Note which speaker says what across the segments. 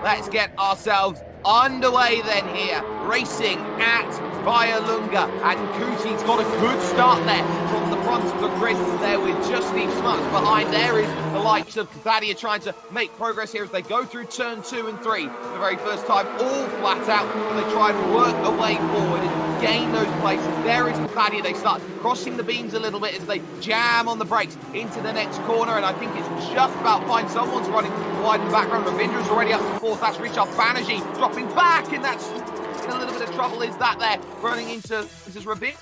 Speaker 1: Let's get ourselves underway then here, racing at Vialunga, and Cooty's got a good start there from the front of the grid there with just Steve Smuts behind. There is the likes of Cathadia trying to make progress here as they go through turn 2 and 3 for the very first time, all flat out. They try and work a way forward and gain those places. There is Cathadia. They start crossing the beams a little bit as they jam on the brakes into the next corner, and I think it's just about fine. Someone's running wide in the background. Ravindra's already up to 4th. That's Richard Banerjee dropping back, and that's in a little bit of trouble. Is that there running into this is Ravindra?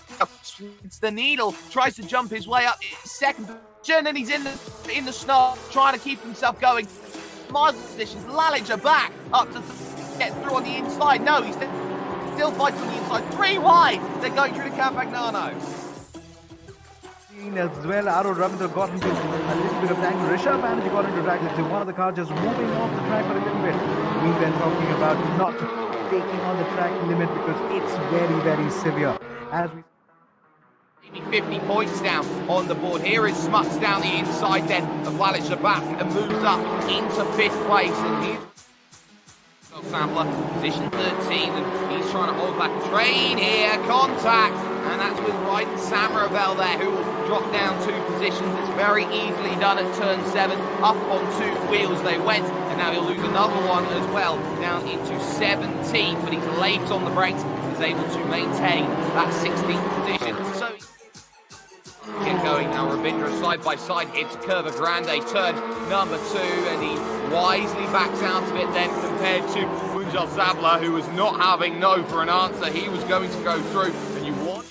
Speaker 1: It's the needle, tries to jump his way up second position, and he's in the snow trying to keep himself going. Miles positions. Lalage back up to get through on the inside. No, he's still fighting on the inside. 3 wide. They're going through the Campagnano.
Speaker 2: As well, Ravindra got into a little bit of tangle. Rishabh Banerjee got into drag. Let's see, one of the cars just moving off the track for a little bit. We've been talking about not taking on the track limit because it's very, very severe. As we
Speaker 1: 50 points down on the board. Here is Smuts down the inside then of Lalage back and moves up into 5th place, and he's Sampler, position 13, and he's trying to hold back a train here. Contact, and that's with Ryden Samaravel there, who will drop down 2 positions. It's very easily done at turn 7. Up on 2 wheels they went, and now he'll lose another one as well, down into 17. But he's late on the brakes. He's able to maintain that 16th position. So get going now. Ravindra side by side hits Curva Grande, turn number 2, and he wisely backs out of it then compared to Munjal Sabla, who was not having no for an answer. He was going to go through, and you want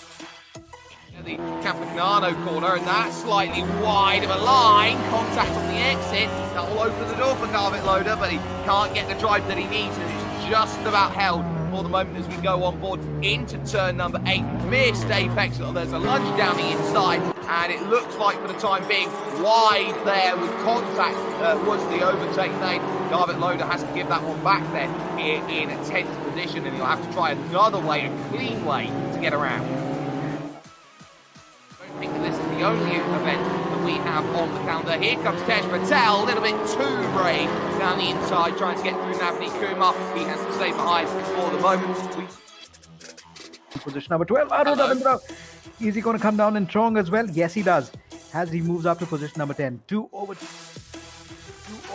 Speaker 1: the Campagnano corner, and that's slightly wide of a line. Contact on the exit. That will open the door for Garvit Loader, but he can't get the drive that he needs, and it's just about held for the moment as we go on board into turn number 8. Missed apex. There's a lunge down the inside, and it looks like for the time being wide there with Contact was the overtake lane. Garvit Loader has to give that one back then in a 10th position, and he'll have to try another way, a clean way to get around. I don't think this is the only event that we have on the calendar. Here comes Tej Patel, a little bit too brave down the inside, trying to get through Navneet Kumar. He has to stay behind for the moment.
Speaker 2: Position number 12, Ravindra. Is he going to come down in strong as well? Yes, he does. As he moves up to position number 10. Two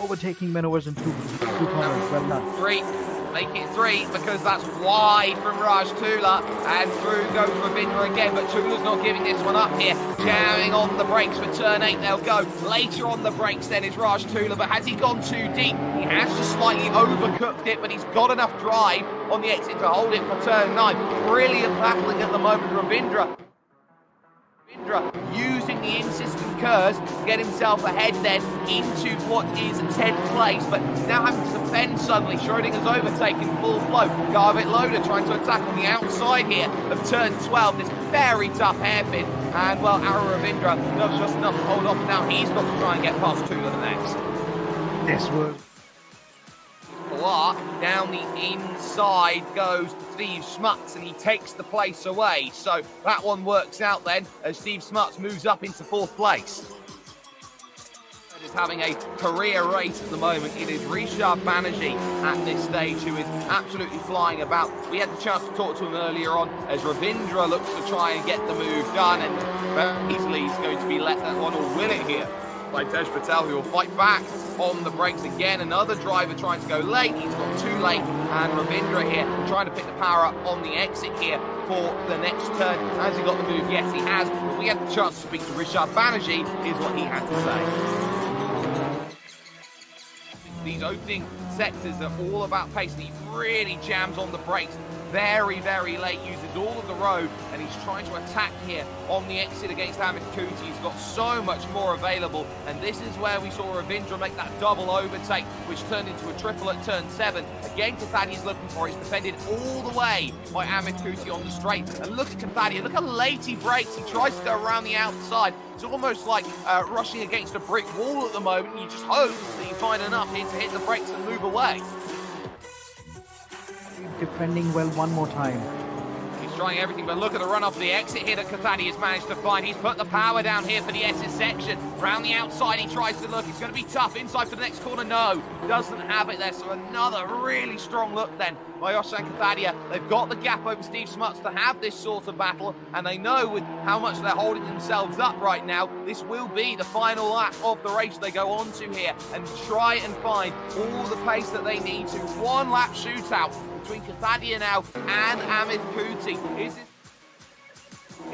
Speaker 2: overtaking maneuvers in 2 corners. Well done.
Speaker 1: 3. Make it 3 because that's wide from Raj Tula, and through goes Ravindra again, but Tula's not giving this one up here. Jamming on the brakes for turn 8, they'll go. Later on the brakes then is Raj Tula, but has he gone too deep? He has just slightly overcooked it, but he's got enough drive on the exit to hold it for turn 9. Brilliant battling at the moment, Ravindra using the insistent curves to get himself ahead then into what is 10th place, but now having to defend suddenly. Schrodinger's overtaken full flow. Garvit Loader trying to attack on the outside here of turn 12. This very tough hairpin, and well, Ravindra does just enough to hold off. Now he's got to try and get past Tula the next.
Speaker 2: This was
Speaker 1: down the inside goes Steve Smuts, and he takes the place away. So that one works out then as Steve Smuts moves up into 4th place. Is having a career race at the moment. It is Rishabh Banerjee at this stage who is absolutely flying about. We had the chance to talk to him earlier on as Ravindra looks to try and get the move done, and very easily he's going to be let that one or win it here by Tej Patel, who will fight back on the brakes again. Another driver trying to go late. He's gone too late, and Ravindra here trying to pick the power up on the exit here for the next turn. Has he got the move? Yes, he has. But we had the chance to speak to Rishabh Banerjee, is what he had to say. These opening sectors are all about pace, and he really jams on the brakes very, very late, uses all of the road, and he's trying to attack here on the exit against Amit Kuti. He's got so much more available, and this is where we saw Ravindra make that double overtake, which turned into a triple at turn 7. Again, Cathadia's looking for it. He's defended all the way by Amit Kuti on the straight. And look at Cathadia, look how late he brakes. He tries to go around the outside. It's almost like rushing against a brick wall at the moment. You just hope that you find enough here to hit the brakes and move away.
Speaker 2: Defending well one more time.
Speaker 1: He's trying everything, but look at the run off the exit here that Cathadia's managed to find. He's put the power down here for the S's section. Round the outside, he tries to look. It's going to be tough. Inside for the next corner, no. Doesn't have it there, so another really strong look then by Ozan Cathadia. They've got the gap over Steve Smuts to have this sort of battle, and they know with how much they're holding themselves up right now, this will be the final lap of the race they go on to here and try and find all the pace that they need to. One lap shootout between Cathadia now and Amit Kuti.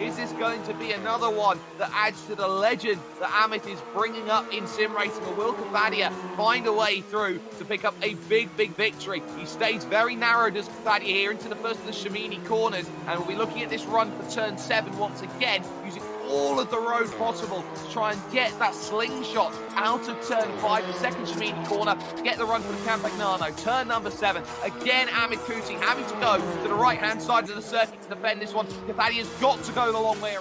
Speaker 1: Is this going to be another one that adds to the legend that Amit is bringing up in sim racing? Or will Cathadia find a way through to pick up a big victory? He stays very narrow, does Cathadia, here into the first of the Shamini corners, and we'll be looking at this run for turn 7 once again, using all of the road possible to try and get that slingshot out of turn 5, the second Shamini corner, get the run for the Campagnano. Turn number 7, again Amit Kuti having to go to the right-hand side of the circuit to defend this one. Cathadia's got to go the long way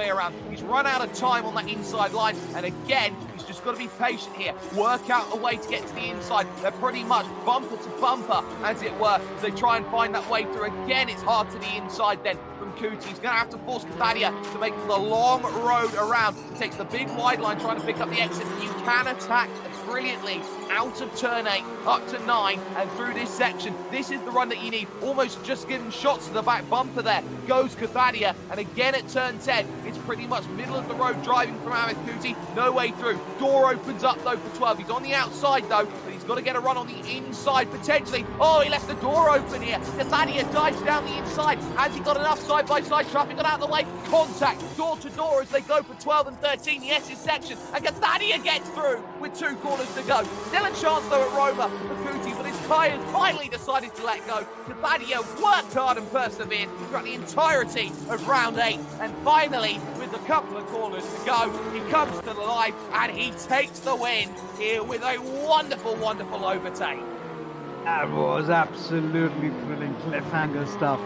Speaker 1: around. He's run out of time on that inside line, and again, he's just got to be patient here. Work out a way to get to the inside. They're pretty much bumper to bumper, as it were, as they try and find that way through. Again, it's hard to the inside then from Kuti. He's going to have to force Cathadia to make the long road around. He takes the big wide line trying to pick up the exit. You can attack brilliantly out of turn 8 up to 9 and through this section. This is the run that you need. Almost just giving shots to the back bumper there goes Cathadia, and again at turn 10 it's pretty much middle of the road driving from Amit Kuti. No way through. Door opens up though for 12. He's on the outside though, but he's got to get a run on the inside potentially. Oh, he left the door open here. Cathadia dives down the inside. Has he got enough side-by-side traffic? Got out of the way. Contact door to door as they go for 12 and 13, the S's section, and Cathadia gets through with 2 corners to go. Still a chance though at Roma for Kuti, but his tyres finally decided to let go. Cathadia worked hard and persevered throughout the entirety of round 8, and finally, with a couple of corners to go, he comes to the line and he takes the win here with a wonderful overtake.
Speaker 2: That was absolutely thrilling cliffhanger stuff.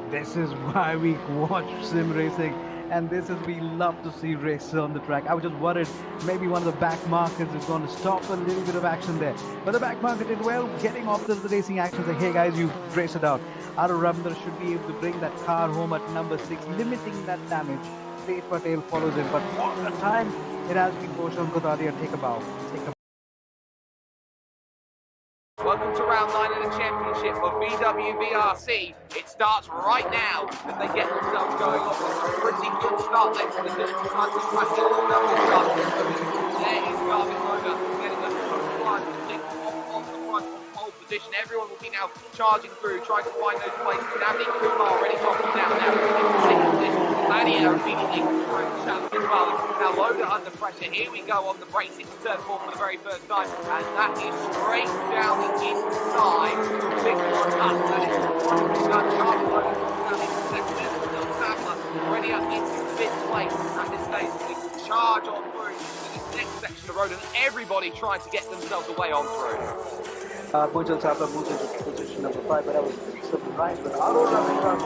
Speaker 2: This is why we watch sim racing, and this is we love to see races on the track. I was just worried maybe one of the back markers is going to stop a little bit of action there, but the back marker did well, getting off the racing action. Say, hey guys, you race it out. Aaron Ravindra should be able to bring that car home at number 6, limiting that damage. Tej Patel follows him, but what a time it has been for Ozan Cathadia. Take a bow.
Speaker 1: Welcome to round 9 of the championship of VWVRC. It starts right now as they get themselves going off with a pretty good start there for the Liberty Times. There is Garvin Logan getting the front off the front pole position. Everyone will be now charging through, trying to find those places. Andy Kumar already dropping down now. Claudia immediately trying to challenge as well. Now Logan under pressure. Here we go on the brakes into turn 4 for the very first time, and that is straight down the inside. Big one up. That is done. Charlie Logan down into second. Still Samler already up into 5th place at this stage. They charge on through to this next section of road, and everybody trying to get themselves away on through.
Speaker 2: Bunjal Chapla moves into position number 5, but I was pretty surprised with Aaron Ravindra.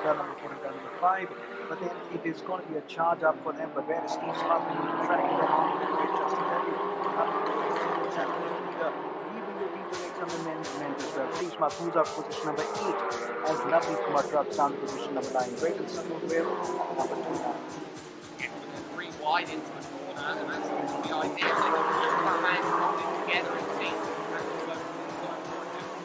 Speaker 2: Number 5, but then it is going to be a charge up for them. But where is Steve Smuts going to track them on? Just to tell you, even the people make some amendment as well. Steve Smuts moves up position number 8 as Navneet Kumar drops down to position number 9. Brayden Sutherland number 2 now.
Speaker 1: Get them 3 wide into the corner, and that's the idea. They can keep that man holding together in team.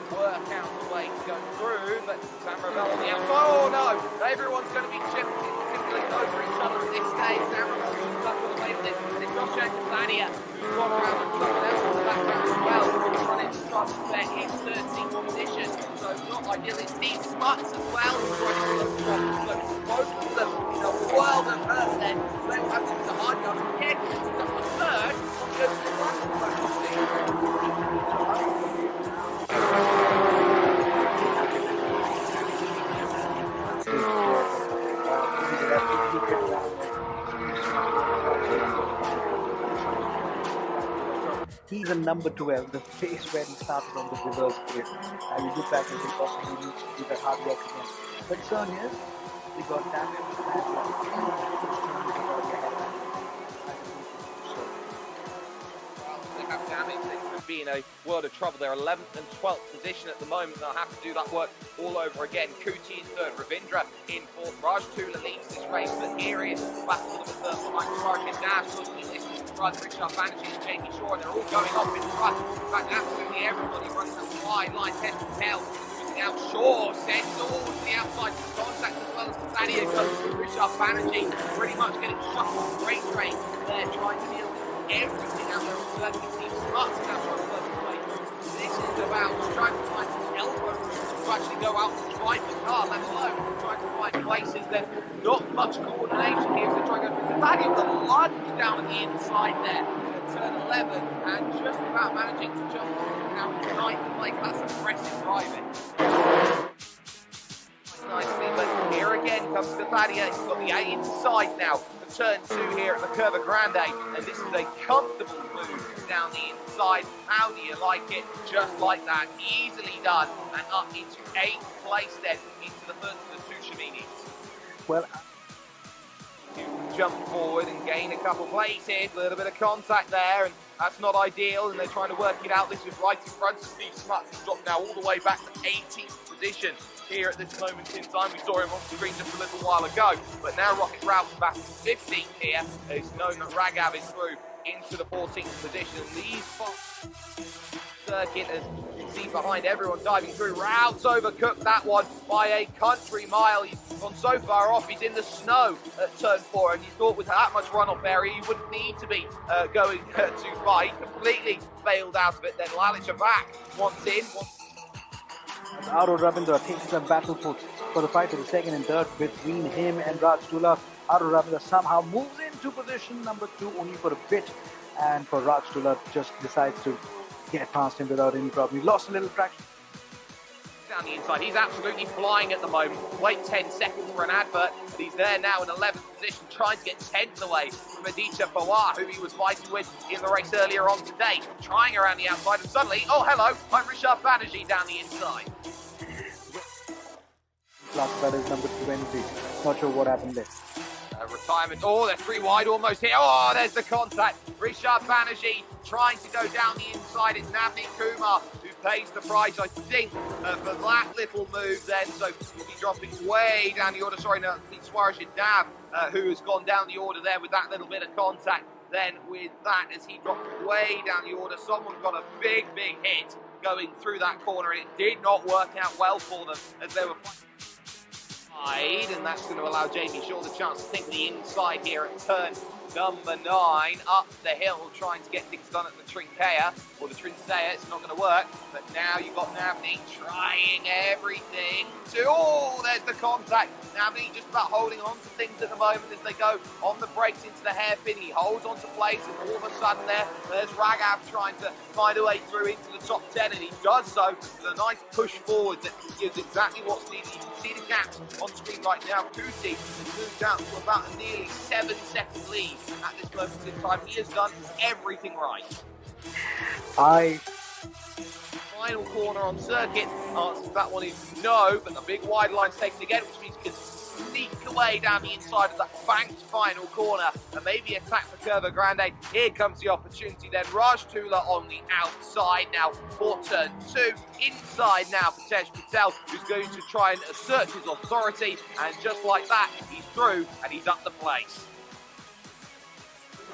Speaker 1: Work out the way to go through, but Sam Ravel on the outside. Oh no! Everyone's going to be chipping over each other at this stage. Sam Ravel is up with the way of this. It's Ozan Cathadia who's gone around and someone else in the background as well. He's running to try to set his 13th position. So not ideal. It's Steve Smuts as well who's running to the front. So both of them in a world of hurt then. Let's have to the hard yards again. He's up for 3rd on the open front.
Speaker 2: He's a number 12, the place where he started on the reverse grid. And you look back and think possibly he needs to do that hard work again. But turn here, we got damage and
Speaker 1: damage. They could be in a world of trouble. They're 11th and 12th position at the moment. They'll have to do that work all over again. Kuti in third, Ravindra in fourth. Raj Tula leads this race, but here is battle of the third line. Sergeant Dash looking at this front. Richard Banerjee and Jamie Shaw, they're all going off in front. In fact, absolutely everybody runs the wide line. Test to tell. Now Shaw sends all to the outside contact as well as Sadia goes to Richard Banerjee. Pretty much getting shot on the freight train there, trying to deal with everything out there. Certainly seems smart now trying to work his way through. This is about just trying to find some elbow room to actually go out and drive the car, let alone trying to find places that not much coordination here. So trying to go through Sadia with a lunge down at the inside there. Turn 11 and just about managing to jump now into ninth place. That's impressive driving. Nicely, but here again comes Stefania. He's got the A inside now. The turn 2 here at the Curva Grande, and this is a comfortable move down the inside. How do you like it? Just like that, easily done, and up into 8th place then, into the first of the 2 Shiminis.
Speaker 2: Well,
Speaker 1: Jump forward and gain a couple places, a little bit of contact there, and that's not ideal, and they're trying to work it out. This is right in front of Steve Smuts. He's dropped now all the way back to 18th position here at this moment in time. We saw him on screen just a little while ago, but now Rocket Rouse back to 15th here. It's known that Ragav is through into the 14th position. These circuit, as you can see behind everyone diving through. Rouse overcooked that one by a country mile. He's gone so far off, he's in the snow at turn 4, and you thought with that much runoff area you wouldn't need to be going too far. He completely failed out of it. Then Lalic back, once in,
Speaker 2: Aro Ravindra takes the battle for the fight for the second and third between him and Raj Tula. Aro Ravindra somehow moves into position number 2 only for a bit, and for Raj Tula just decides to get past him without any problem. He lost a little traction
Speaker 1: down the inside. He's absolutely flying at the moment. Wait 10 seconds for an advert, but he's there now in 11th position, trying to get 10th away from Aditya Pawar, who he was fighting with in the race earlier on today. Trying around the outside, and suddenly, oh hello, I'm Richard Banerjee down the inside.
Speaker 2: Last that is number 20. Not sure what happened there.
Speaker 1: Retirement. Oh, they're 3 wide almost here. Oh, there's the contact. Richard Banerjee trying to go down the inside. It's Navneet Kumar who pays the price, I think, for that little move then. So he'll be dropping way down the order. Sorry, no, it's Swarajid Nav who has gone down the order there with that little bit of contact. Then with that, as he dropped way down the order, someone got a big hit going through that corner, and it did not work out well for them as they were fighting. And that's going to allow Jamie Shaw the chance to take the inside here at turn number 9, up the hill, trying to get things done at the Trinkea, or the Trinsea. It's not going to work, but now you've got Navneet trying everything to, oh, there's the contact. Navneet just about holding on to things at the moment as they go on the brakes into the hairpin. He holds on to place, and all of a sudden there's Ragav trying to find a way through into the top 10, and he does so with a nice push forward that gives exactly what's needed. You can see the gaps on screen right now. Kuti has moved out to about a nearly 7-second lead at this moment in time. He has done everything right. Final corner on circuit. Answer to that one is no, but the big wide line's taken again, which means you can sneak away down the inside of that banked final corner and maybe attack the Curva Grande. Here comes the opportunity then. Raj Tula on the outside now for turn 2. Inside now for Tej Patel, who's going to try and assert his authority, and just like that, he's through and he's up the place.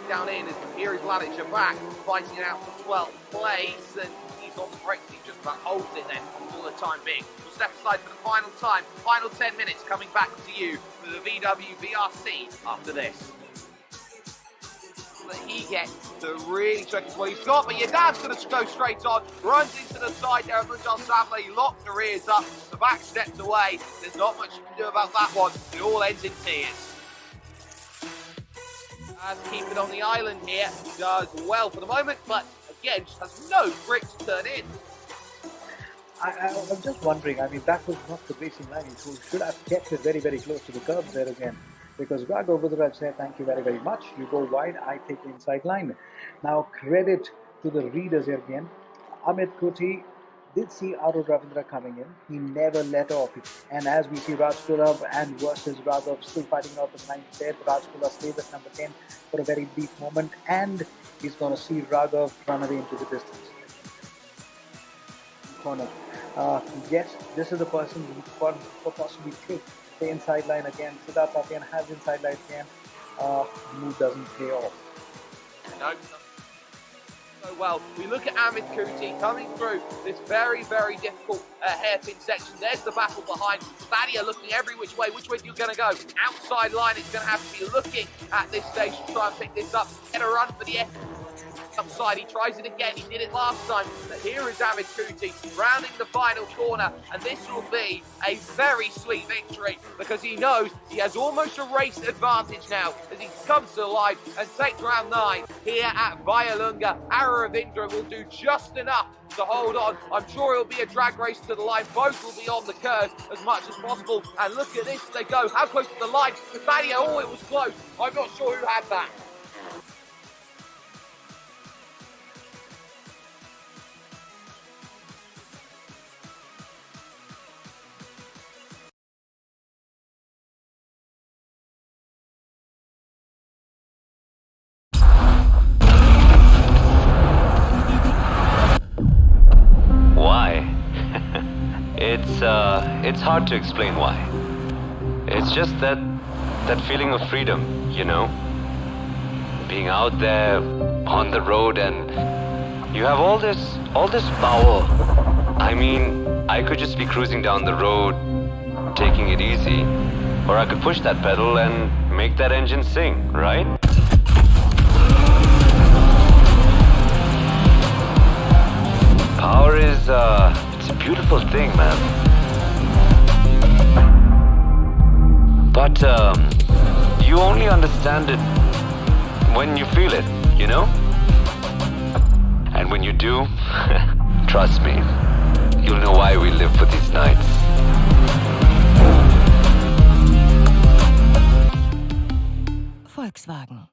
Speaker 1: Down in, as here is Lalic back, fighting out for 12th place, and he's on the brakes. He just about holds it then for the time being. We'll step aside for the final time, final 10 minutes, coming back to you for the VW VRC after this. That he gets to really check what he's got, but your dad's going to go straight on, runs into the side there of Munjal Savla. He locks the rears up, the back steps away. There's not much you can do about that one. It all ends in tears. Keep it on the island here, does well for the moment, but again, just has no grip to turn in.
Speaker 2: I'm just wondering, I mean, that was not the racing line. He should have kept it very close to the curb there again. Because Raghav Budraj said, thank you very much. You go wide, I take the inside line. Now, credit to the readers here again. Amit Kuti did see Arun Ravindra coming in. He never let off. And as we see Rajpura and versus Raghav still fighting out the ninth there, Rajpura stays at number 10 for a very brief moment, and he's going to see Raghav run away into the distance. Corner. Yes, this is the person who could possibly take the inside line again. Siddharth Satyan has inside line again. Move doesn't pay off.
Speaker 1: No. So well, we look at Amit Kuti coming through this very, very difficult hairpin section. There's the battle behind. Badia looking every which way. Which way are you going to go? Outside line, it's going to have to be looking at this stage to try and pick this up. Get a run for the upside. He tries it again. He did it last time. But here is Amit Kuti rounding the final corner, and this will be a very sweet victory because he knows he has almost a race advantage now as he comes to life and takes round 9 here at Vayalunga. Ravindra will do just enough to hold on. I'm sure it'll be a drag race to the line. Both will be on the curves as much as possible. And look at this, they go. How close to the line? Badia, oh, it was close. I'm not sure who had that.
Speaker 3: It's hard to explain why. It's just that feeling of freedom, you know? Being out there on the road and you have all this power. I mean, I could just be cruising down the road, taking it easy, or I could push that pedal and make that engine sing, right? Power is, it's a beautiful thing, man. But, you only understand it when you feel it, you know? And when you do, trust me, you'll know why we live for these nights.
Speaker 4: Volkswagen.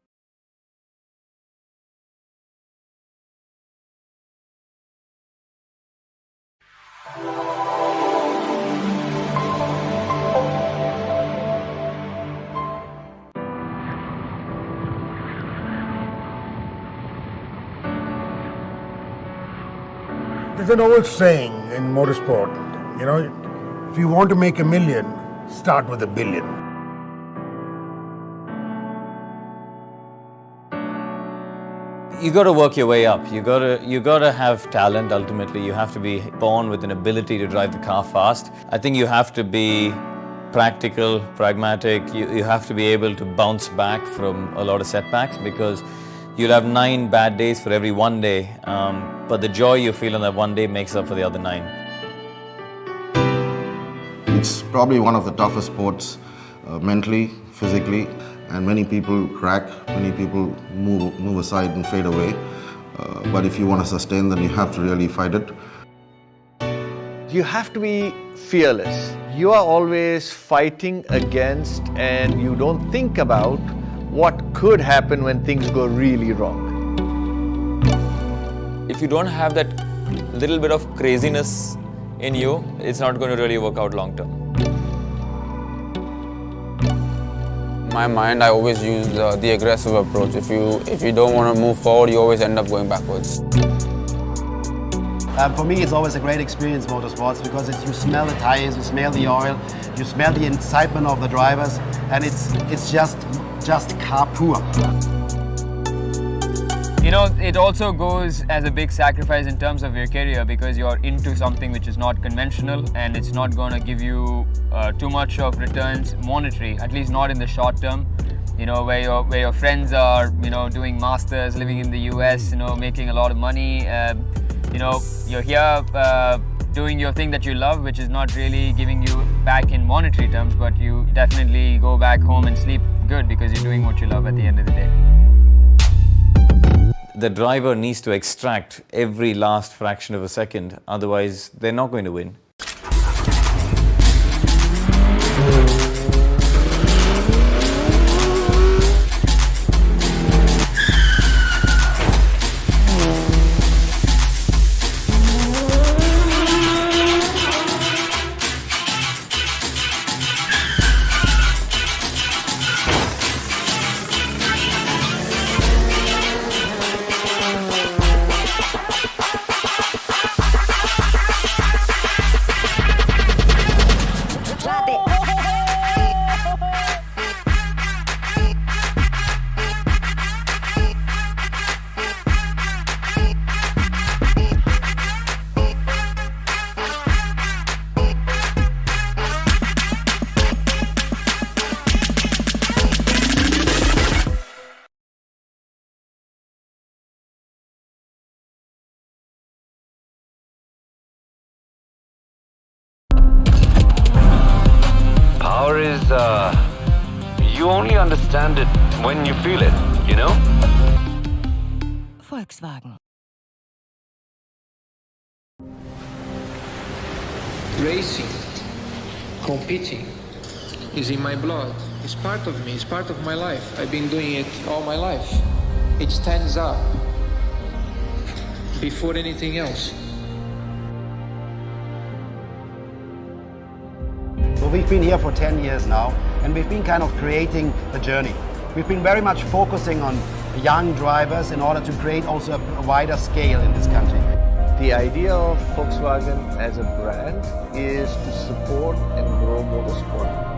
Speaker 5: There's an old saying in motorsport, you know, if you want to make $1 million, start with $1 billion.
Speaker 6: You got to work your way up. You got to have talent. Ultimately, you have to be born with an ability to drive the car fast. I think you have to be practical, pragmatic. You have to be able to bounce back from a lot of setbacks because you'll have 9 bad days for every one day. But the joy you feel on that one day makes up for the other 9.
Speaker 7: It's probably one of the toughest sports mentally, physically, and many people crack, many people move aside and fade away. But if you want to sustain, then you have to really fight it.
Speaker 8: You have to be fearless. You are always fighting against, and you don't think about what could happen when things go really wrong.
Speaker 6: If you don't have that little bit of craziness in you, it's not going to really work out long term.
Speaker 9: My mind, I always use the aggressive approach. If you don't want to move forward, you always end up going backwards.
Speaker 10: For me, it's always a great experience, motorsports, because you smell the tires, you smell the oil, you smell the excitement of the drivers, and it's just car pure.
Speaker 11: You know, it also goes as a big sacrifice in terms of your career because you're into something which is not conventional and it's not going to give you too much of returns monetary, at least not in the short term. You know, where your friends are, you know, doing masters, living in the US, you know, making a lot of money. You know, you're here doing your thing that you love, which is not really giving you back in monetary terms, but you definitely go back home and sleep good because you're doing what you love at the end of the day.
Speaker 6: The driver needs to extract every last fraction of a second, otherwise they're not going to win.
Speaker 3: you only understand it when you feel it, you know?
Speaker 4: Volkswagen.
Speaker 12: Racing, competing is in my blood. It's part of me, it's part of my life. I've been doing it all my life. It stands up before anything else.
Speaker 10: Well, we've been here for 10 years now, and we've been kind of creating the journey. We've been very much focusing on young drivers in order to create also a wider scale in this country.
Speaker 8: The idea of Volkswagen as a brand is to support and grow motorsport.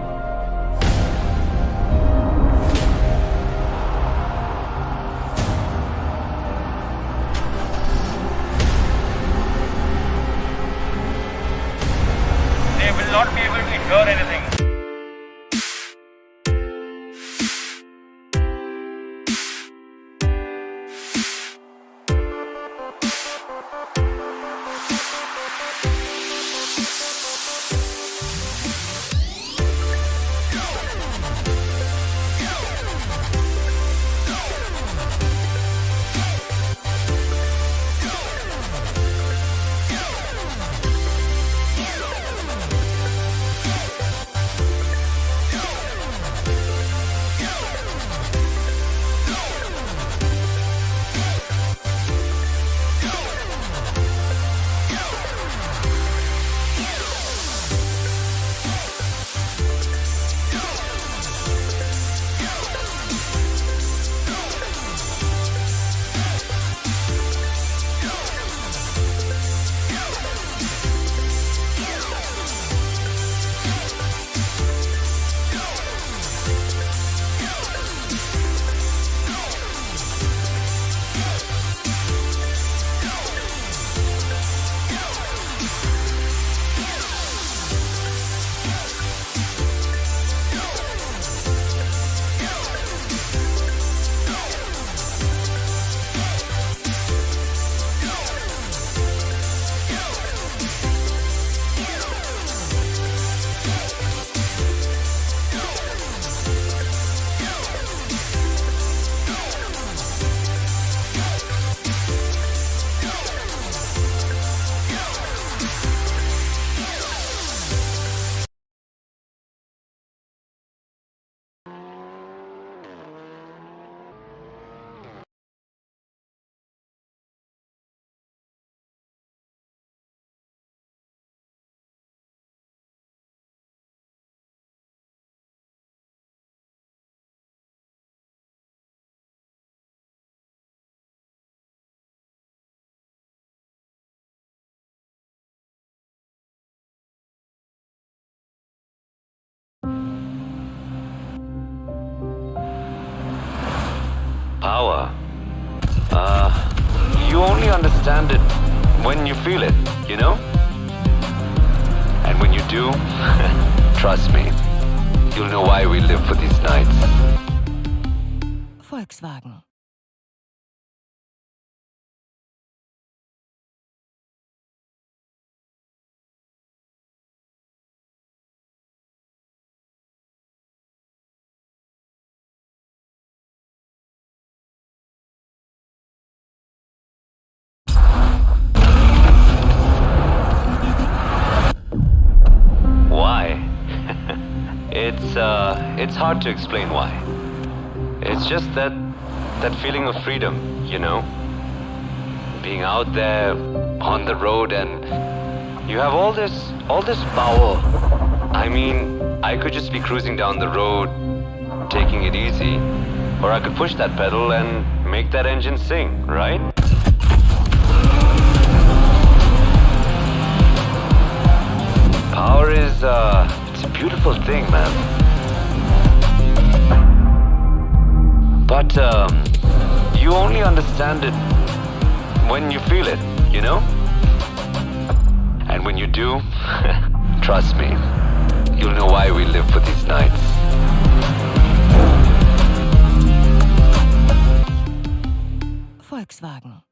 Speaker 13: They will not be able to hear anything.
Speaker 3: Power. You only understand it when you feel it, you know? And when you do, trust me, you'll know why we live for these nights.
Speaker 4: Volkswagen.
Speaker 3: Why? It's hard to explain why. It's just that feeling of freedom, you know? Being out there on the road and you have all this power. I mean, I could just be cruising down the road, taking it easy, or I could push that pedal and make that engine sing, right? Power is, it's a beautiful thing, man. But, you only understand it when you feel it, you know? And when you do, trust me, you'll know why we live for these nights.
Speaker 4: Volkswagen.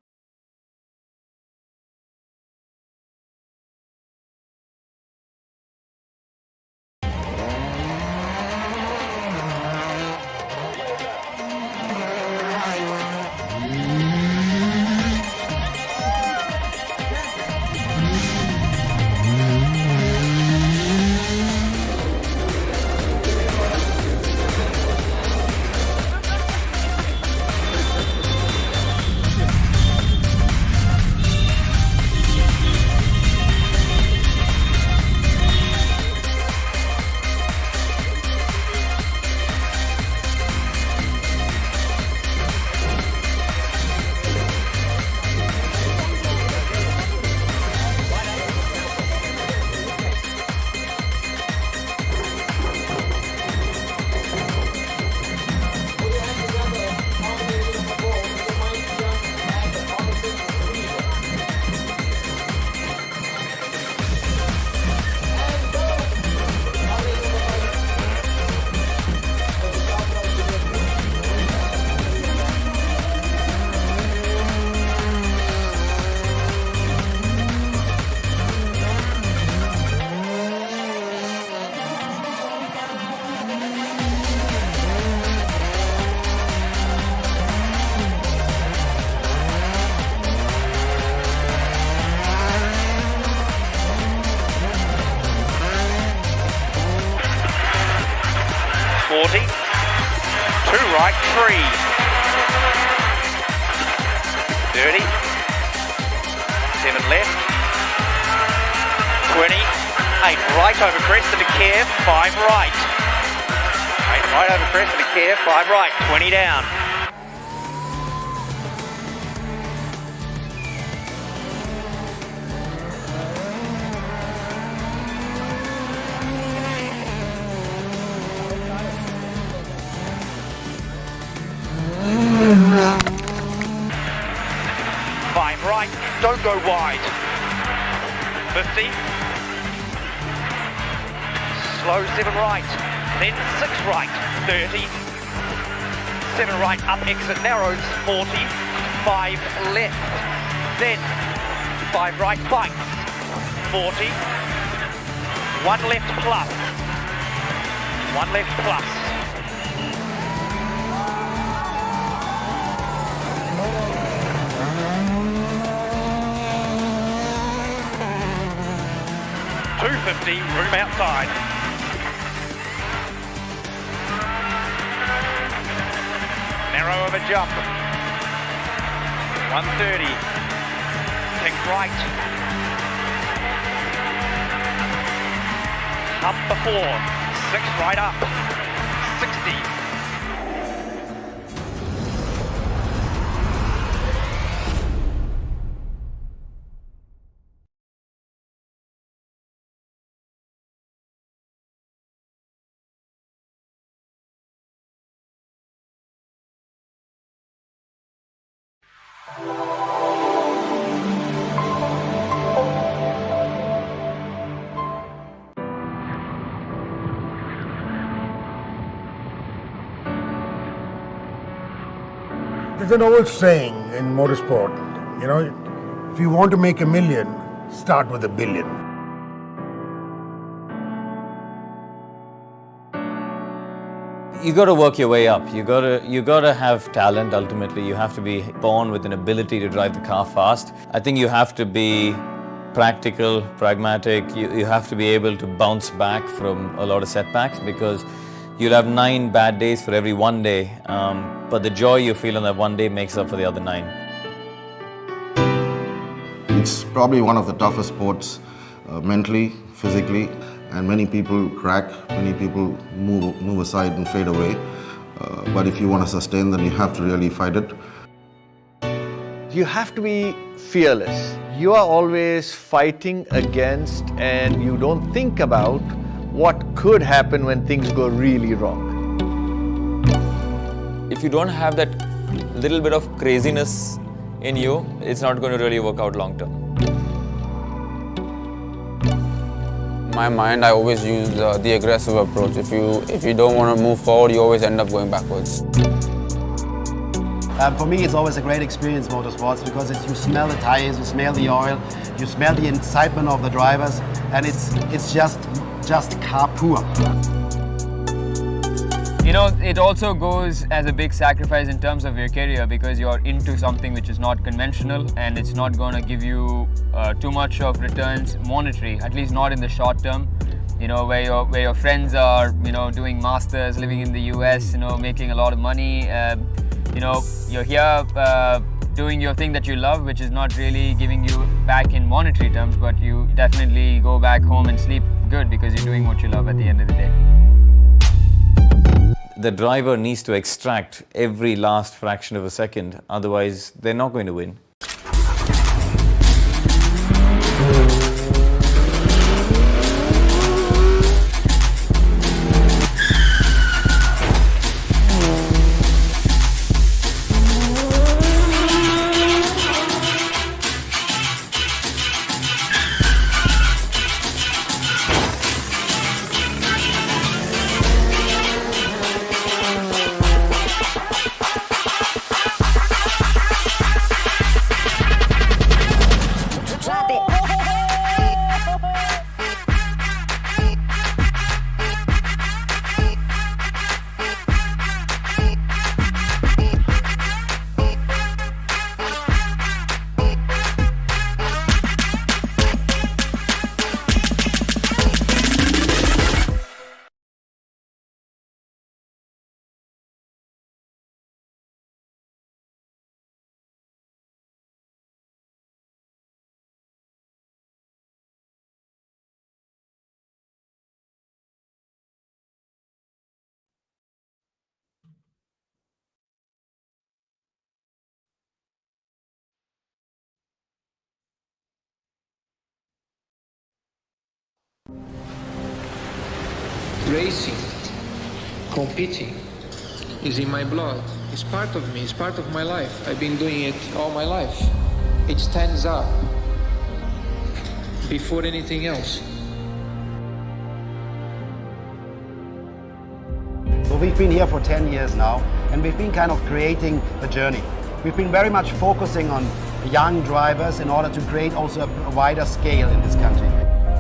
Speaker 13: 40. 2 right, 3. 30. 7 left. 20. 8 right over crest into care, 5 right. 8 right over crest into care, 5 right. 20 down. Five right, don't go wide. 50. Slow 7 right, then 6 right, 30. 7 right, up exit narrows, 40. 5 left, then 5 right bites, 40. 1 left plus. 1 left plus. .250, room outside. Narrow of a jump. 130. Pick right. Up before. 6 right up. 60.
Speaker 5: There's an old saying in motorsport, if you want to make a million, start with $1 billion.
Speaker 6: You got to work your way up. You got to have talent. Ultimately, you have to be born with an ability to drive the car fast. I think you have to be practical, pragmatic. You have to be able to bounce back from a lot of setbacks, because you'll have 9 bad days for every one day, but the joy you feel on that one day makes up for the other 9.
Speaker 7: It's probably one of the toughest sports mentally, physically, and many people crack, many people move aside and fade away. But if you want to sustain, then you have to really fight it.
Speaker 8: You have to be fearless. You are always fighting against, and you don't think about what could happen when things go really wrong.
Speaker 9: If you don't have that little bit of craziness in you, it's not going to really work out long term. My mind, I always use the aggressive approach. If you don't want to move forward, you always end up going backwards.
Speaker 10: For me, it's always a great experience, motorsports, because you smell the tires, you smell the oil, you smell the excitement of the drivers, and it's just car poor.
Speaker 11: You know, it also goes as a big sacrifice in terms of your career, because you're into something which is not conventional, and it's not going to give you too much of returns monetary, at least not in the short term. You know, where your friends are, doing masters, living in the US, making a lot of money. You're here doing your thing that you love, which is not really giving you back in monetary terms, but you definitely go back home and sleep good because you're doing what you love at the end of the day.
Speaker 6: The driver needs to extract every last fraction of a second, otherwise they're not going to win.
Speaker 12: Racing, competing is in my blood. It's part of me, it's part of my life. I've been doing it all my life. It stands up before anything else.
Speaker 10: So we've been here for 10 years now, and we've been kind of creating a journey. We've been very much focusing on young drivers in order to create also a wider scale in this country.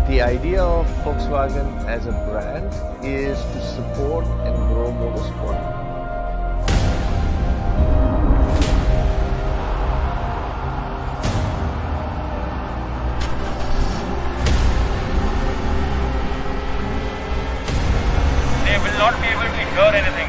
Speaker 8: The idea of Volkswagen as a brand is to support and grow motorsport.
Speaker 13: They will not be able to hear anything.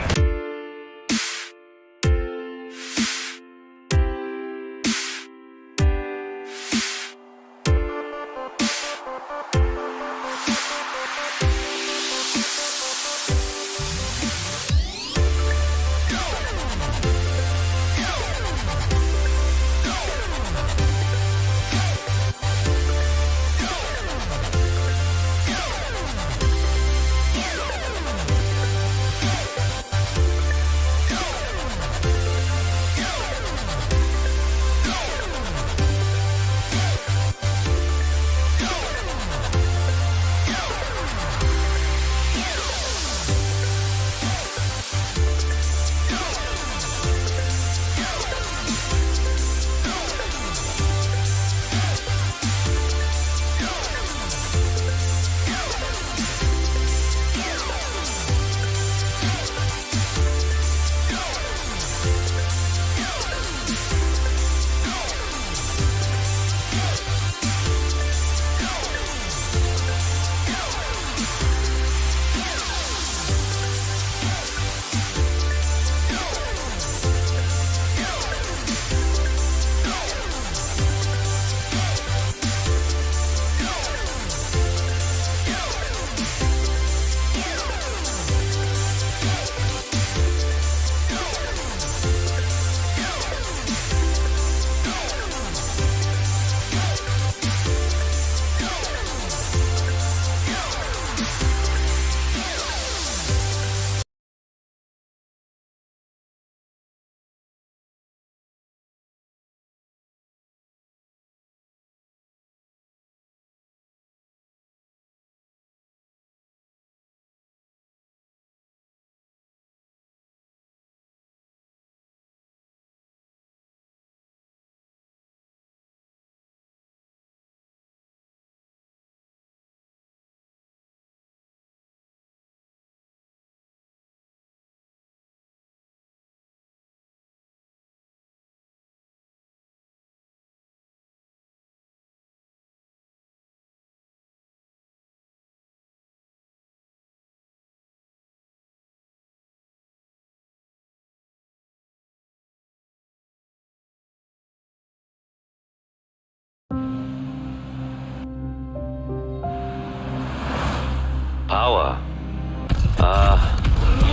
Speaker 3: Power.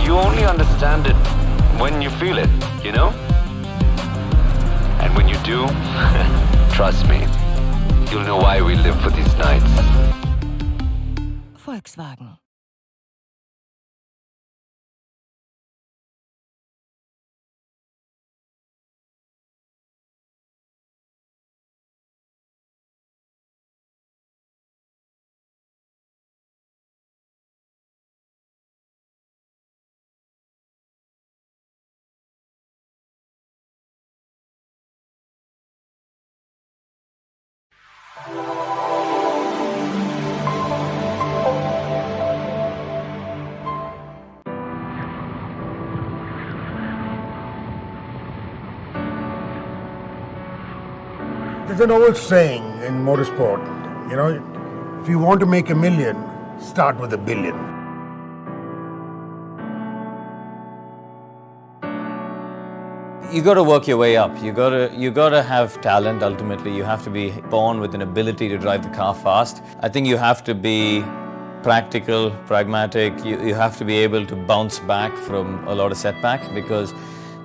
Speaker 3: You only understand it when you feel it, you know? And when you do, trust me, you'll know why we live for these nights.
Speaker 4: Volkswagen.
Speaker 5: There's an old saying in motorsport, you know, if you want to make a million, start with $1 billion.
Speaker 6: You got to work your way up. You got to have talent. Ultimately, you have to be born with an ability to drive the car fast. I think you have to be practical, pragmatic. You have to be able to bounce back from a lot of setbacks, because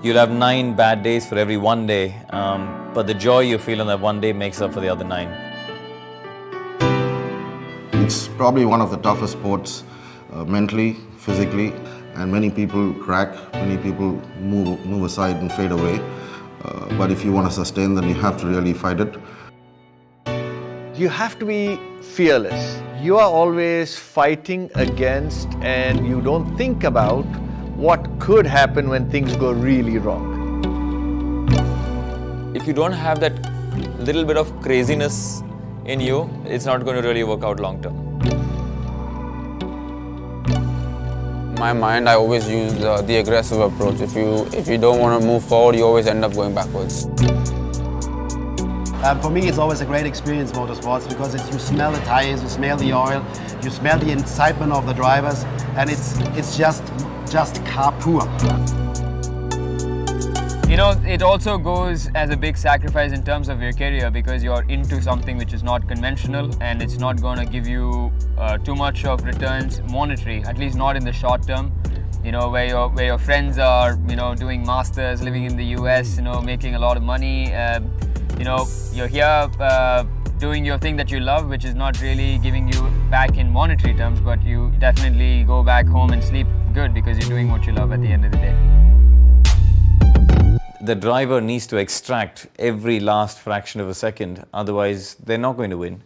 Speaker 6: you'll have 9 bad days for every one day, but the joy you feel on that one day makes up for the other 9.
Speaker 7: It's probably one of the toughest sports mentally, physically, and many people crack, many people move aside and fade away. But if you want to sustain, then you have to really fight it.
Speaker 8: You have to be fearless. You are always fighting against, and you don't think about what could happen when things go really wrong.
Speaker 6: If you don't have that little bit of craziness in you, it's not going to really work out long term.
Speaker 9: My mind, I always use the aggressive approach. If you don't want to move forward, you always end up going backwards.
Speaker 10: For me, it's always a great experience, motorsports, because you smell the tires, you smell the oil, you smell the excitement of the drivers, and it's just car poor.
Speaker 11: You know, it also goes as a big sacrifice in terms of your career, because you're into something which is not conventional, and it's not going to give you too much of returns monetary, at least not in the short term. You know, where your friends are, you know, doing masters, living in the US, you know, making a lot of money. You know, you're here doing your thing that you love, which is not really giving you back in monetary terms, but you definitely go back home and sleep good because you're doing what you love at the end of the day.
Speaker 6: The driver needs to extract every last fraction of a second, otherwise they're not going to win.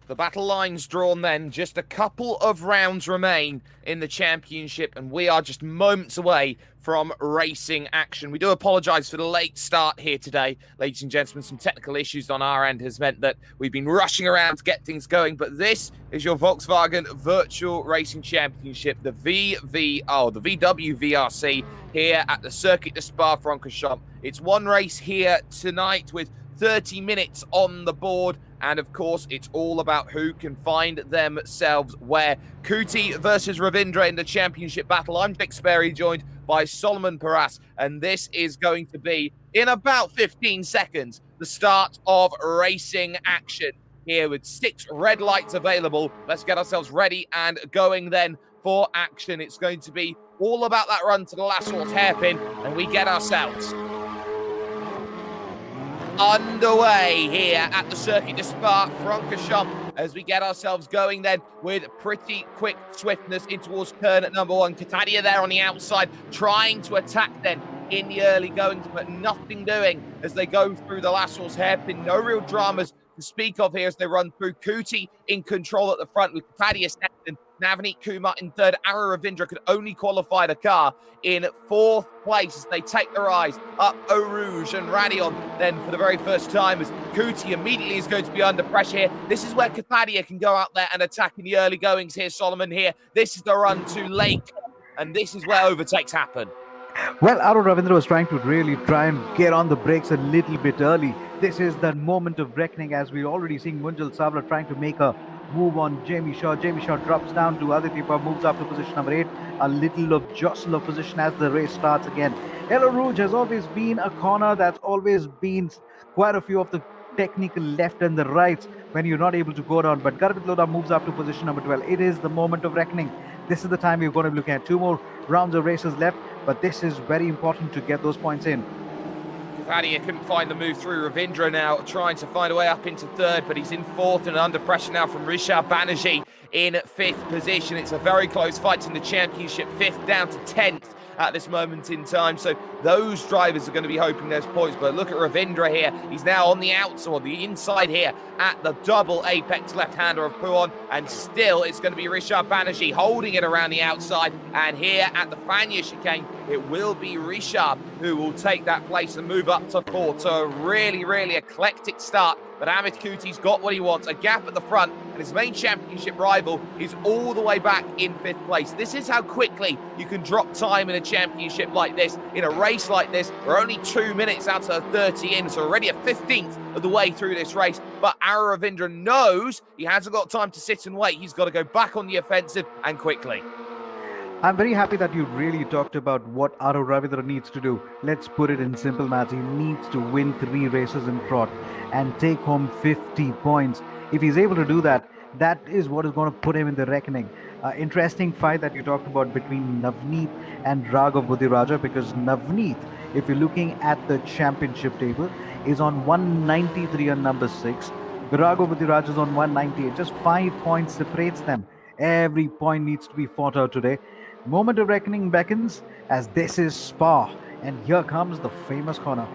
Speaker 1: The battle line's drawn then. Just a couple of rounds remain in the championship, and we are just moments away from racing action. We do apologise for the late start here today. Ladies and gentlemen, some technical issues on our end has meant that we've been rushing around to get things going, but this is your Volkswagen Virtual Racing Championship, the VW VRC, here at the Circuit de Spa-Francorchamps. It's one race here tonight with 30 minutes on the board. And of course, it's all about who can find themselves where. Kuti versus Ravindra in the championship battle. I'm Dick Sperry, joined by Solomon Paras. And this is going to be, in about 15 seconds, the start of racing action here with 6 red lights available. Let's get ourselves ready and going then for action. It's going to be all about that run to the last horse hairpin, and we get ourselves underway here at the Circuit de Spa-Francorchamps as we get ourselves going then with pretty quick swiftness in towards turn at number 1. Katadia there on the outside trying to attack then in the early goings, but nothing doing as they go through the last horse hairpin. No real dramas to speak of here as they run through. Kuti in control at the front with Katadia second, Navneet Kumar in third. Ara Ravindra could only qualify the car in 4th place as they take their eyes up Eau Rouge and Radion then for the very first time as Kuti immediately is going to be under pressure here. This is where Katadia can go out there and attack in the early goings here, Solomon, here. This is the run to Lake, and this is where overtakes happen.
Speaker 2: Well, Arun Ravindra was trying to really try and get on the brakes a little bit early. This is that moment of reckoning as we're already seeing Munjal Savla trying to make a move on Jamie Shaw. Jamie Shaw drops down to Aditya, moves up to position number 8. A little of jostle of position as the race starts again. Eau Rouge has always been a corner that's always been quite a few of the technical left and the rights when you're not able to go down. But Garvit Lodha moves up to position number 12. It is the moment of reckoning. This is the time we're going to be looking at 2 more rounds of races left, but this is very important to get those points in.
Speaker 1: Katadia couldn't find the move through. Ravindra now trying to find a way up into 3rd, but he's in 4th and under pressure now from Rishabh Banerjee in 5th position. It's a very close fight in the championship, 5th down to 10th at this moment in time. So those drivers are going to be hoping there's points. But look at Ravindra here. He's now on the outside, or the inside here at the double apex left-hander of Puon. And still, it's going to be Rishabh Banerjee holding it around the outside. And here at the Fanya chicane, it will be Rishabh who will take that place and move up to 4th. So a really, really eclectic start. But Amit Kuti's got what he wants, a gap at the front, and his main championship rival is all the way back in 5th place. This is how quickly you can drop time in a championship like this, in a race like this. We're only 2 minutes out of 30 in, so already a 15th of the way through this race. But Ara Ravindra knows he hasn't got time to sit and wait. He's got to go back on the offensive, and quickly.
Speaker 2: I'm very happy that you really talked about what Aro Ravindra needs to do. Let's put it in simple maths. He needs to win 3 races in trot and take home 50 points. If he's able to do that, that is what is going to put him in the reckoning. Interesting fight that you talked about between Navneet and Raghav Budhiraja, because Navneet, if you're looking at the championship table, is on 193 on number 6. Raghav Budhiraja is on 198. Just 5 points separates them. Every point needs to be fought out today. Moment of reckoning beckons, as this is Spa, and here comes the famous corner.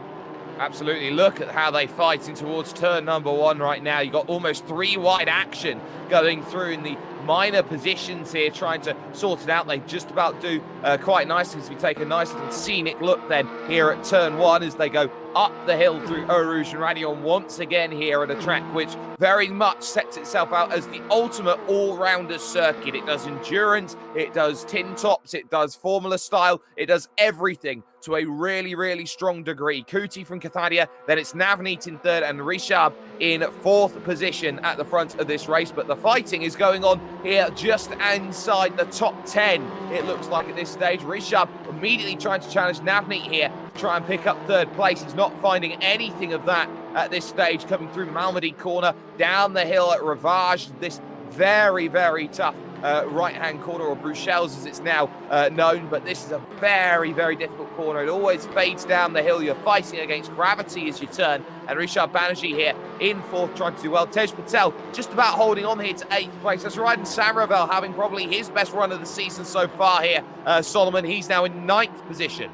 Speaker 1: Absolutely. Look at how they fighting towards turn number 1 right now. You've got almost 3 wide action going through in the minor positions here, trying to sort it out. They just about do quite nicely as we take a nice little scenic look then here at turn 1 as they go up the hill through Eau Rouge and Radion once again here at a track which very much sets itself out as the ultimate all-rounder circuit. It does endurance, it does tin tops, it does Formula style, it does everything to a really, really strong degree. Kuti from Cathadia, then it's Navneet in 3rd and Rishabh in 4th position at the front of this race. But the fighting is going on here just inside the top 10. It looks like at this stage, Rishabh immediately trying to challenge Navneet here to try and pick up 3rd place. He's not finding anything of that at this stage, coming through Malmedy corner, down the hill at Ravage, this very, very tough right-hand corner, or Bruxelles as it's now known, but this is a very, very difficult corner. It always fades down the hill. You're fighting against gravity as you turn, and Rishabh Banerjee here in 4th trying to do well. Tej Patel just about holding on here to 8th place. That's Ryden Samravel having probably his best run of the season so far here. Solomon, he's now in 9th position.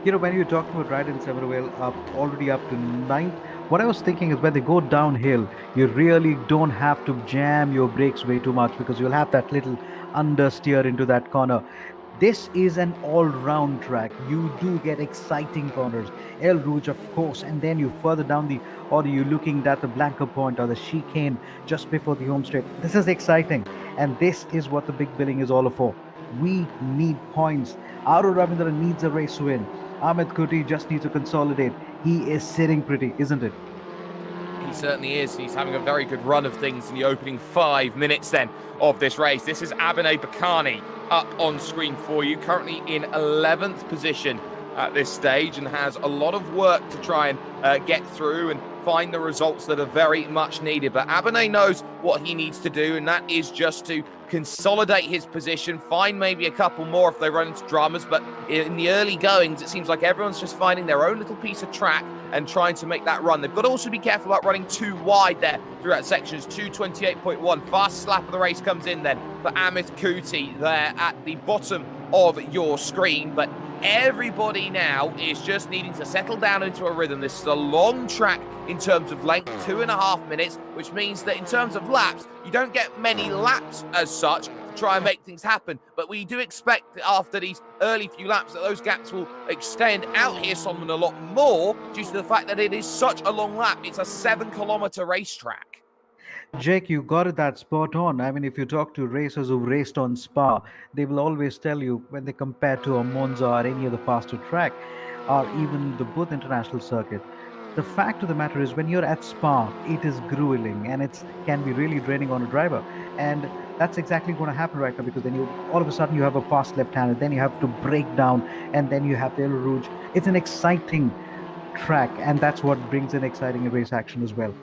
Speaker 2: You know, when you're talking about Ryden Samravel already up to 9th, what I was thinking is when they go downhill, you really don't have to jam your brakes way too much, because you'll have that little understeer into that corner. This is an all-round track. You do get exciting corners. El Rouge, of course, and then you further down the order, you're looking at the Blanca Point or the chicane just before the home straight. This is exciting, and this is what the big billing is all for. We need points. Aro Ravindra needs a race win. Amit Kuti just needs to consolidate. He is sitting pretty, isn't it?
Speaker 1: He certainly is. He's having a very good run of things in the opening 5 minutes then of this race. This is Abhinay Bakani up on screen for you, currently in 11th position at this stage, and has a lot of work to try and get through and find the results that are very much needed. But Abhinay knows what he needs to do, and that is just to consolidate his position, find maybe a couple more if they run into dramas. But in the early goings, it seems like everyone's just finding their own little piece of track and trying to make that run. They've got to also be careful about running too wide there throughout sections. 2:28.1, fastest lap of the race comes in then for Amit Kuti there at the bottom of your screen. But everybody now is just needing to settle down into a rhythm. This is a long track in terms of length, 2.5 minutes, which means that in terms of laps, you don't get many laps as such to try and make things happen. But we do expect that after these early few laps that those gaps will extend out here, Solomon, a lot more due to the fact that it is such a long lap. It's a 7-kilometer racetrack.
Speaker 2: Jake, you got it that spot on. I mean, if you talk to racers who've raced on Spa, they will always tell you when they compare to a Monza or any other faster track, or even the Booth International Circuit, the fact of the matter is when you're at Spa, it is grueling and it can be really draining on a driver. And that's exactly going to happen right now, because then you all of a sudden you have a fast left-hander, then you have to break down, and then you have the El Rouge. It's an exciting track, and that's what brings in exciting race action as well.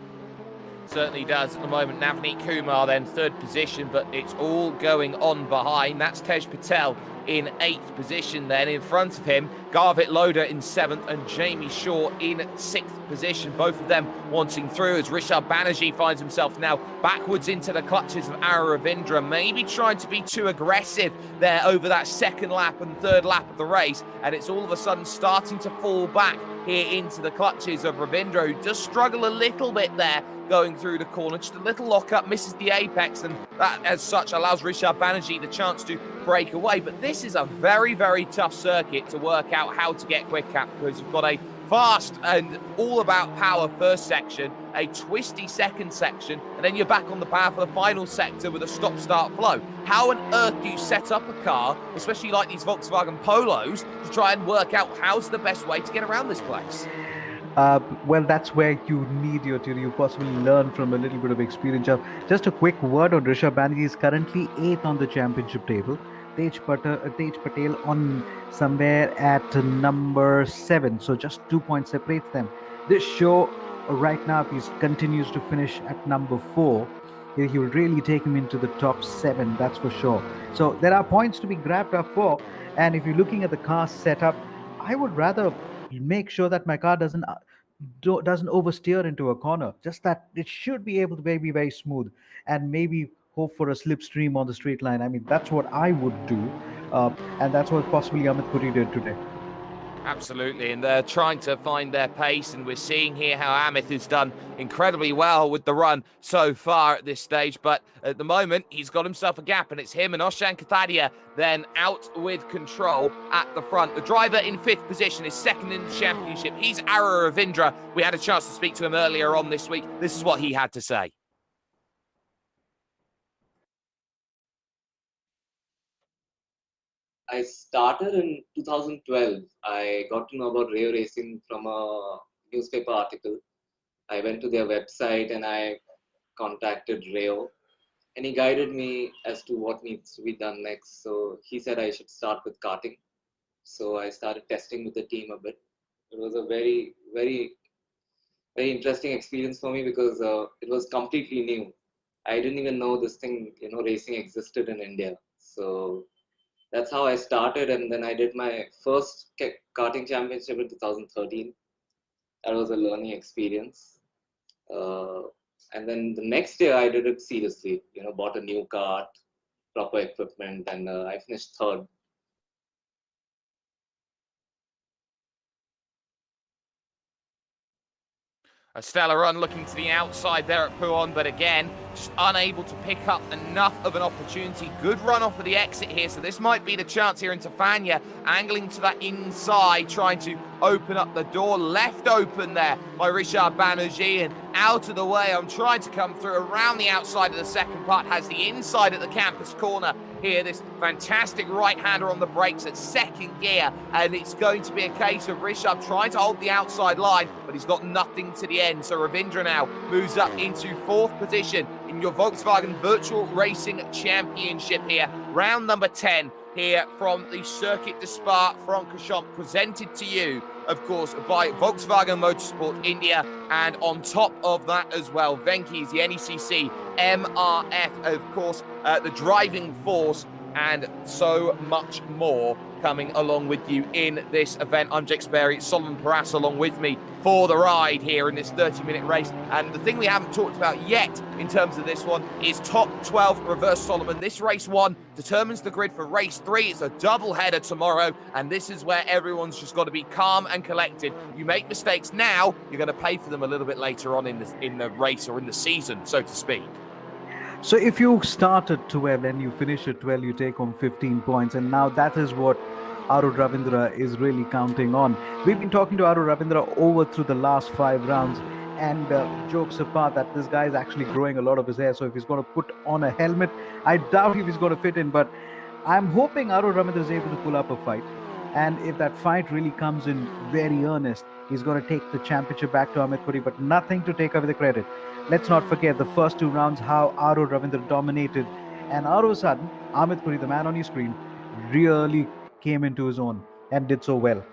Speaker 1: Certainly does at the moment. Navneet Kumar then 3rd position, but it's all going on behind. That's Tej Patel in 8th position. Then in front of him, Garvit Loader in 7th and Jamie Shaw in 6th position. Both of them wanting through as Rishabh Banerjee finds himself now backwards into the clutches of Ara Ravindra, maybe trying to be too aggressive there over that second lap and third lap of the race, and it's all of a sudden starting to fall back here into the clutches of Ravindra, who does struggle a little bit there going through the corner. Just a little lock-up, misses the apex, and that as such allows Rishabh Banerjee the chance to break away. But this is a very, very tough circuit to work out how to get quick at, because you've got a fast and all about power first section, a twisty second section, and then you're back on the power for the final sector with a stop-start flow. How on earth do you set up a car, especially like these Volkswagen Polos, to try and work out how's the best way to get around this place?
Speaker 2: Well, that's where you need you possibly learn from a little bit of experience. Just a quick word on Rishabh Banerjee is currently 8th on the championship table. Tej Patel on somewhere at number 7, so just 2 points separates them. This show right now, if he continues to finish at number 4, he will really take him into the top 7, that's for sure. So there are points to be grabbed up for, and if you're looking at the car setup, I would rather make sure that my car doesn't oversteer into a corner, just that it should be able to be very smooth, and maybe hope for a slipstream on the straight line. I mean, that's what I would do, and that's what possibly Amit Puri did today.
Speaker 1: Absolutely, and they're trying to find their pace, and we're seeing here how Amit has done incredibly well with the run so far at this stage, but at the moment he's got himself a gap, and it's him and Oshan Kathadia then out with control at the front. The driver in 5th position is 2nd in the championship. He's Ara Ravindra. We had a chance to speak to him earlier on this week. This is what he had to say.
Speaker 4: I started in 2012. I got to know about Rayo Racing from a newspaper article. I went to their website and I contacted Rayo, and he guided me as to what needs to be done next. So he said I should start with karting. So I started testing with the team a bit. It was a very, very, very interesting experience for me because it was completely new. I didn't even know this thing, racing existed in India. So that's how I started, and then I did my first karting championship in 2013. That was a learning experience. And then the next year I did it seriously, bought a new kart, proper equipment, and I finished 3rd.
Speaker 1: A stellar run looking to the outside there at Puon, but again, just unable to pick up enough of an opportunity. Good run off of the exit here, so this might be the chance here into Fania, angling to that inside, trying to open up the door, left open there by Rishabh Banerjee, and out of the way. I'm trying to come through around the outside of the second part, has the inside at the campus corner here, this fantastic right-hander on the brakes at 2nd gear, and it's going to be a case of Rishabh trying to hold the outside line, but he's got nothing to the end. So Ravindra now moves up into 4th position in your Volkswagen Virtual Racing Championship here, round number 10 here from the Circuit de Spa-Francorchamps, presented to you, of course, by Volkswagen Motorsport India, and on top of that as well, Venky's, the NECC, MRF, of course, the driving force, and so much more coming along with you in this event. I'm Jake Sperry, Solomon Paras along with me for the ride here in this 30-minute race. And the thing we haven't talked about yet in terms of this one is top 12 reverse Solomon. This race 1 determines the grid for race 3. It's a double header tomorrow, and this is where everyone's just got to be calm and collected. You make mistakes now, you're going to pay for them a little bit later on in the race or in the season, so to speak.
Speaker 2: So if you start at 12 and you finish at 12, you take home 15 points. And now that is what Arun Ravindra is really counting on. We've been talking to Arun Ravindra over through the last 5 rounds. And jokes apart, that this guy is actually growing a lot of his hair. So if he's going to put on a helmet, I doubt if he's going to fit in. But I'm hoping Arun Ravindra is able to pull up a fight. And if that fight really comes in very earnest, he's going to take the championship back to Amit Puri, but nothing to take away the credit. Let's not forget the first 2 rounds, how Arun Ravindra dominated. And all of a sudden, Amit Puri, the man on your screen, really came into his own and did so well.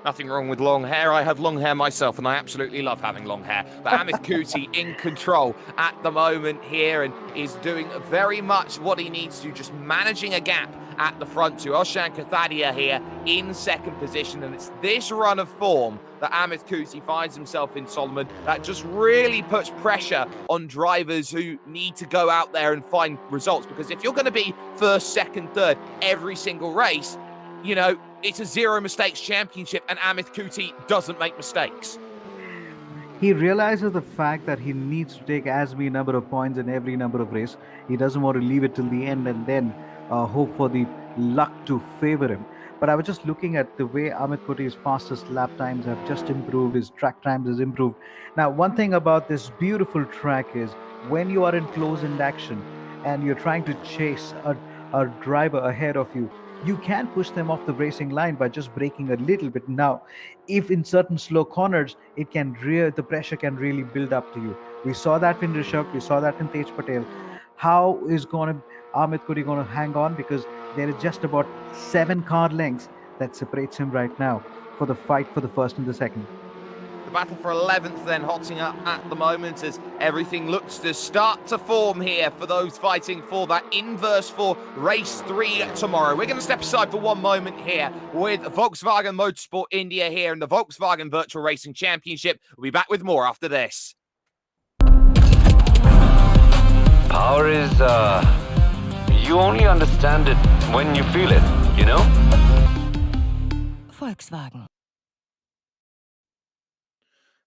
Speaker 1: Nothing wrong with long hair. I have long hair myself, and I absolutely love having long hair. But Amit Kuti in control at the moment here, and is doing very much what he needs to, just managing a gap at the front to Oshan Kathadia here in second position. And it's this run of form that Amit Kuti finds himself in, Solomon, that just really puts pressure on drivers who need to go out there and find results. Because if you're going to be first, second, third every single race, you know, it's a zero mistakes championship, and Amit Kuti doesn't make mistakes.
Speaker 2: He realizes the fact that he needs to take as many number of points in every number of race. He doesn't want to leave it till the end and then hope for the luck to favor him. But I was just looking at the way Amit Kuti's fastest lap times have just improved, his track times has improved. Now, one thing about this beautiful track is when you are in close-end action and you're trying to chase a driver ahead of you, you can push them off the racing line by just braking a little bit. Now, if in certain slow corners, the pressure can really build up to you. We saw that in Rishabh, we saw that in Tej Patel. How is Amit Kuti going to hang on? Because there is just about 7 car lengths that separates him right now for the fight for the first and the second.
Speaker 1: The battle for 11th then hotting up at the moment as everything looks to start to form here for those fighting for that inverse for race 3 tomorrow. We're going to step aside for one moment here with Volkswagen Motorsport India here in the Volkswagen Virtual Racing Championship. We'll be back with more after this.
Speaker 3: Power is, you only understand it when you feel it, you know?
Speaker 14: Volkswagen.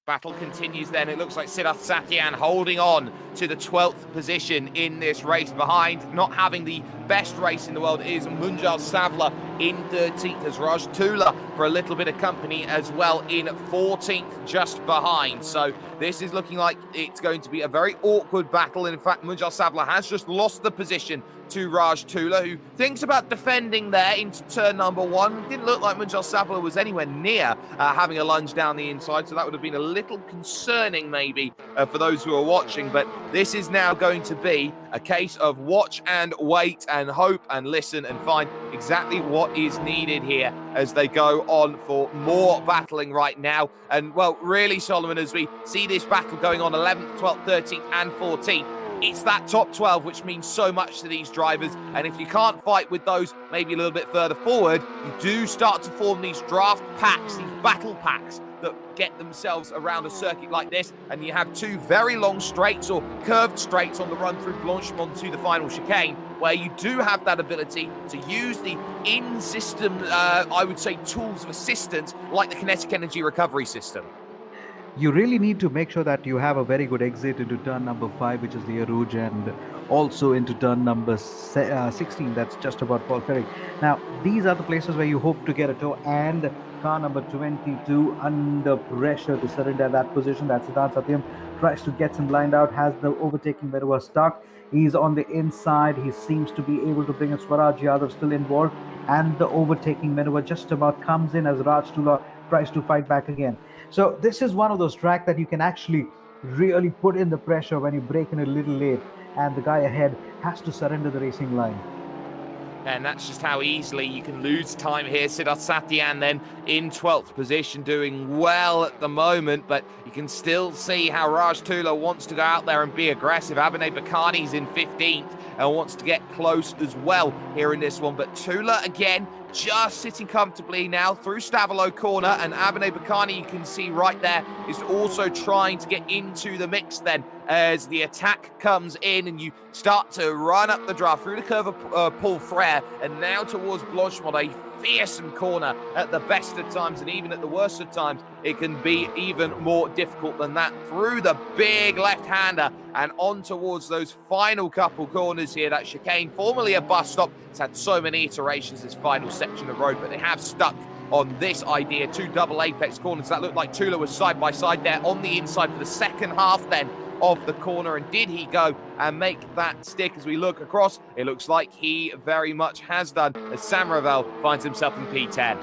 Speaker 1: Battle continues then. It looks like Siddharth Satyan holding on to the 12th position in this race. Behind, not having the best race in the world, is Munjal Savla in 13th, as Raj Tula for a little bit of company as well in 14th, just behind. So this is looking like it's going to be a very awkward battle. In fact, Munjal Savla has just lost the position to Raj Tula, who thinks about defending there into turn number 1. It didn't look like Munjal Savla was anywhere near having a lunge down the inside, so that would have been a little concerning maybe for those who are watching. But this is now going to be a case of watch and wait and hope and listen and find exactly what is needed here as they go on for more battling right now. And well, really, Solomon, as we see this battle going on 11th, 12th, 13th and 14th, it's that top 12 which means so much to these drivers. And if you can't fight with those maybe a little bit further forward, you do start to form these draft packs, these battle packs that get themselves around a circuit like this. And you have 2 very long straights or curved straights on the run through Blanchemont to the final chicane, where you do have that ability to use the in-system, I would say, tools of assistance like the kinetic energy recovery system.
Speaker 2: You really need to make sure that you have a very good exit into turn number 5, which is the Aruj, and also into turn number 16, that's just about Paul Ferry. Now, these are the places where you hope to get a toe, and car number 22 under pressure to surrender that position. That's Siddharth Satyam, tries to get him lined out, has the overtaking maneuver stuck. He's on the inside. He seems to be able to bring in Swaraj Yadav still involved, and the overtaking maneuver just about comes in as Raj Tula tries to fight back again. So this is one of those tracks that you can actually really put in the pressure when you break in a little late and the guy ahead has to surrender the racing line.
Speaker 1: And that's just how easily you can lose time here. Siddharth Satyan then in 12th position, doing well at the moment, but you can still see how Raj Tula wants to go out there and be aggressive. Abhinay Bakani's in 15th and wants to get close as well here in this one. But Tula, again, just sitting comfortably now through Stavalo corner, and Abhinay Bakani, you can see right there, is also trying to get into the mix then as the attack comes in and you start to run up the draft through the curve of Paul Frere and now towards Blanchemont, a fearsome corner at the best of times, and even at the worst of times it can be even more difficult than that, through the big left-hander and on towards those final couple corners here. That chicane, formerly a bus stop, it's had so many iterations, this final section of road, but they have stuck on this idea. 2 double apex corners that looked like Tula was side by side there on the inside for the second half then of the corner. And did he go and make that stick? As we look across, it looks like he very much has done, as Sam Ravel finds himself in P10.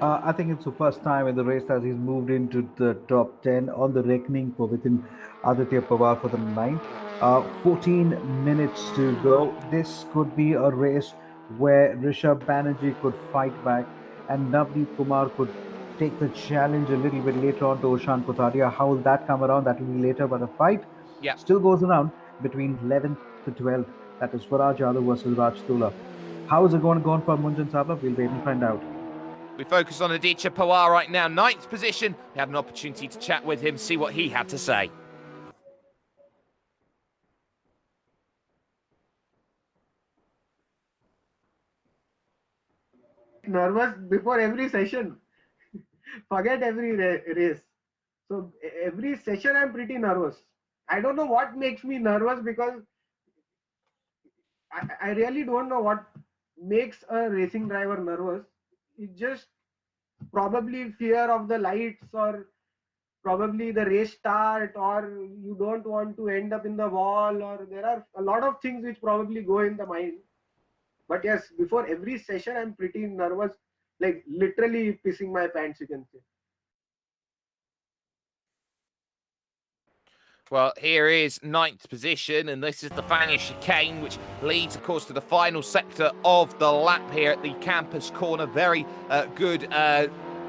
Speaker 2: I think it's the first time in the race that he's moved into the top 10 on the reckoning for within Aditya Pawar for the 9th. 14 minutes to go. This could be a race where Rishabh Banerjee could fight back and Navneet Kumar could take the challenge a little bit later on to Oshan Kotadia. How will that come around? That will be later, but the fight still goes around between 11th to 12th. That is Swaraj Yadav versus Raj Tula. How is it going to go on for Munjan Sabla? We'll wait and find out.
Speaker 1: We focus on Aditya Pawar right now, 9th position. We had an opportunity to chat with him, see what he had to say.
Speaker 14: Nervous before every session. Forget every race. So every session I'm pretty nervous. I don't know what makes me nervous, because I really don't know what makes a racing driver nervous. It's just probably fear of the lights, or probably the race start, or you don't want to end up in the wall, or there are a lot of things which probably go in the mind. But yes, before every session I'm pretty nervous, like literally pissing my pants, you can say.
Speaker 1: Well, here is 9th position, and this is the Fania chicane, which leads, of course, to the final sector of the lap here at the campus corner. Very good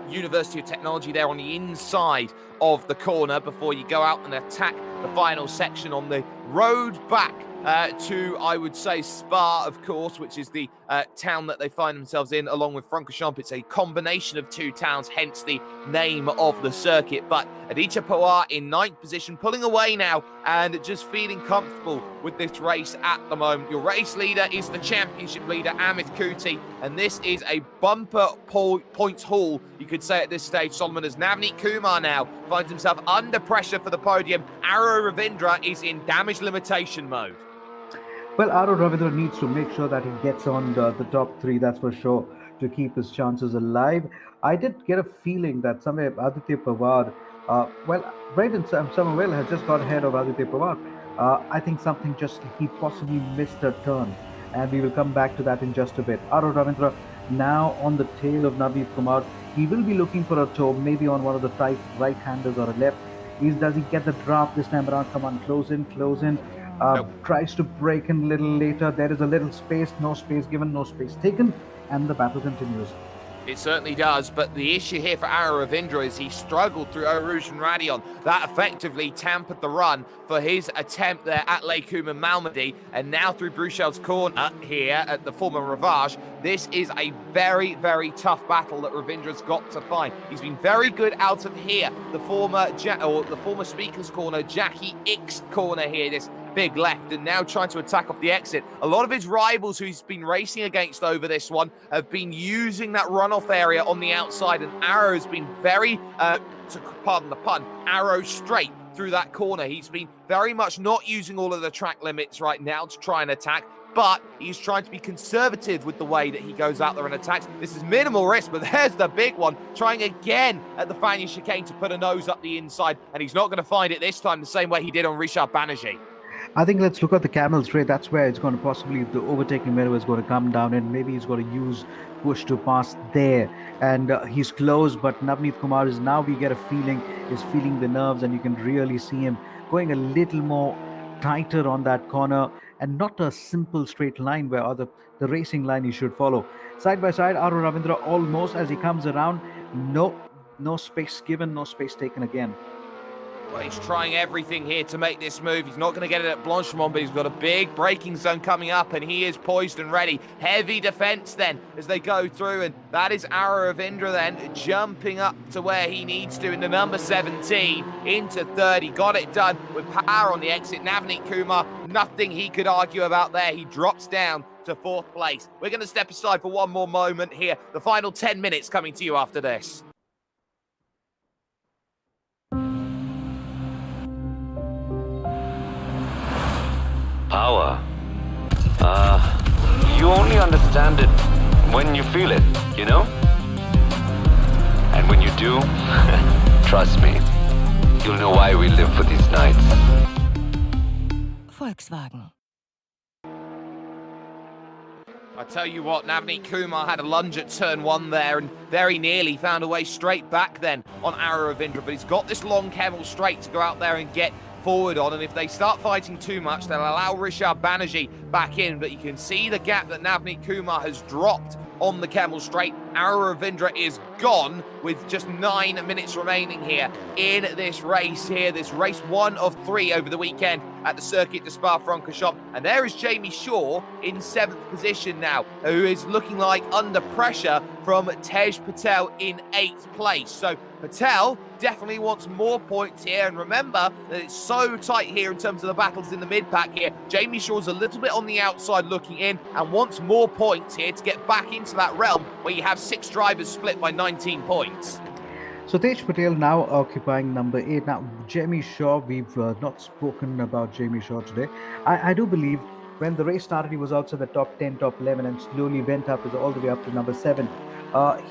Speaker 1: University of Technology there on the inside of the corner before you go out and attack the final section on the road back to, I would say, Spa, of course, which is the town that they find themselves in, along with Francorchamps. It's a combination of two towns, hence the name of the circuit. But Aditya Pawar in 9th position, pulling away now and just feeling comfortable with this race at the moment. Your race leader is the championship leader, Amit Kuti, and this is a bumper points haul, you could say at this stage, Solomon, as Navneet Kumar now finds himself under pressure for the podium. Aro Ravindra is in damage limitation mode.
Speaker 2: Well, Aro Ravindra needs to make sure that he gets on the top three, that's for sure, to keep his chances alive. I did get a feeling that somewhere Aditya Pawar, Braden Somerville has just got ahead of Aditya Pawar. I think he possibly missed a turn, and we will come back to that in just a bit. Aro Ravindra now on the tail of Navneet Kumar. He will be looking for a toe, maybe on one of the tight right-handers or a left. Does he get the draft this time around? Come on, close in. Nope. Tries to break in a little later. There is a little space, no space given, no space taken, and the battle continues.
Speaker 1: It certainly does, but the issue here for Aro Ravindra is he struggled through Arush and Radion. That effectively tampered the run for his attempt there at Laikum and Malmedy, and now through Bruchel's corner here at the former Ravage. This is a very, very tough battle that Ravindra's got to find. He's been very good out of here, the former speaker's corner, Jackie Ick's corner here, this big left, and now trying to attack off the exit. A lot of his rivals who he's been racing against over this one have been using that runoff area on the outside, and Aro has been very, pardon the pun, Aro straight through that corner. He's been very much not using all of the track limits right now to try and attack, but he's trying to be conservative with the way that he goes out there and attacks. This is minimal risk, but there's the big one, trying again at the Fania chicane to put a nose up the inside, and he's not going to find it this time the same way he did on Rishabh Banerjee.
Speaker 2: I think let's look at the camel straight. That's where it's going to possibly, the overtaking mirror is going to come down, and maybe he's going to use push to pass there. And he's close, but Navneet Kumar is now, we get a feeling, is feeling the nerves, and you can really see him going a little more tighter on that corner, and not a simple straight line where the racing line he should follow. Side by side, Aro Ravindra almost as he comes around. No space given, no space taken again.
Speaker 1: Well, he's trying everything here to make this move. He's not going to get it at Blanchimont, but he's got a big braking zone coming up, and he is poised and ready. Heavy defense then as they go through, and that is Aro Ravindra then jumping up to where he needs to in the number 17 into 30. Got it done with power on the exit. Navneet Kumar, nothing he could argue about there. He drops down to 4th place. We're going to step aside for one more moment here. The final 10 minutes coming to you after this.
Speaker 3: Power. You only understand it when you feel it, you know? And when you do, trust me, you'll know why we live for these nights.
Speaker 15: Volkswagen.
Speaker 1: I tell you what, Navneet Kumar had a lunge at turn 1 there and very nearly found a way straight back then on Aro Ravindra, but he's got this long camel straight to go out there and get forward on, and if they start fighting too much, they'll allow Rishabh Banerjee back in, but you can see the gap that Navneet Kumar has dropped on the Camel Straight. Ravindra is gone with just 9 minutes remaining here in this race here. This race 1 of 3 over the weekend at the Circuit de Spa-Francorchamps. And there is Jamie Shaw in 7th position now, who is looking like under pressure from Tej Patel in 8th place. So Patel definitely wants more points here, and remember that it's so tight here in terms of the battles in the mid-pack here. Jamie Shaw's a little bit on the outside looking in and wants more points here to get back into that realm where you have 6 drivers split by 19 points.
Speaker 2: So Tej Patel now occupying number 8. Now, Jamie Shaw, we've not spoken about Jamie Shaw today. I do believe when the race started, he was outside the top 10, top 11, and slowly went up all the way up to number 7.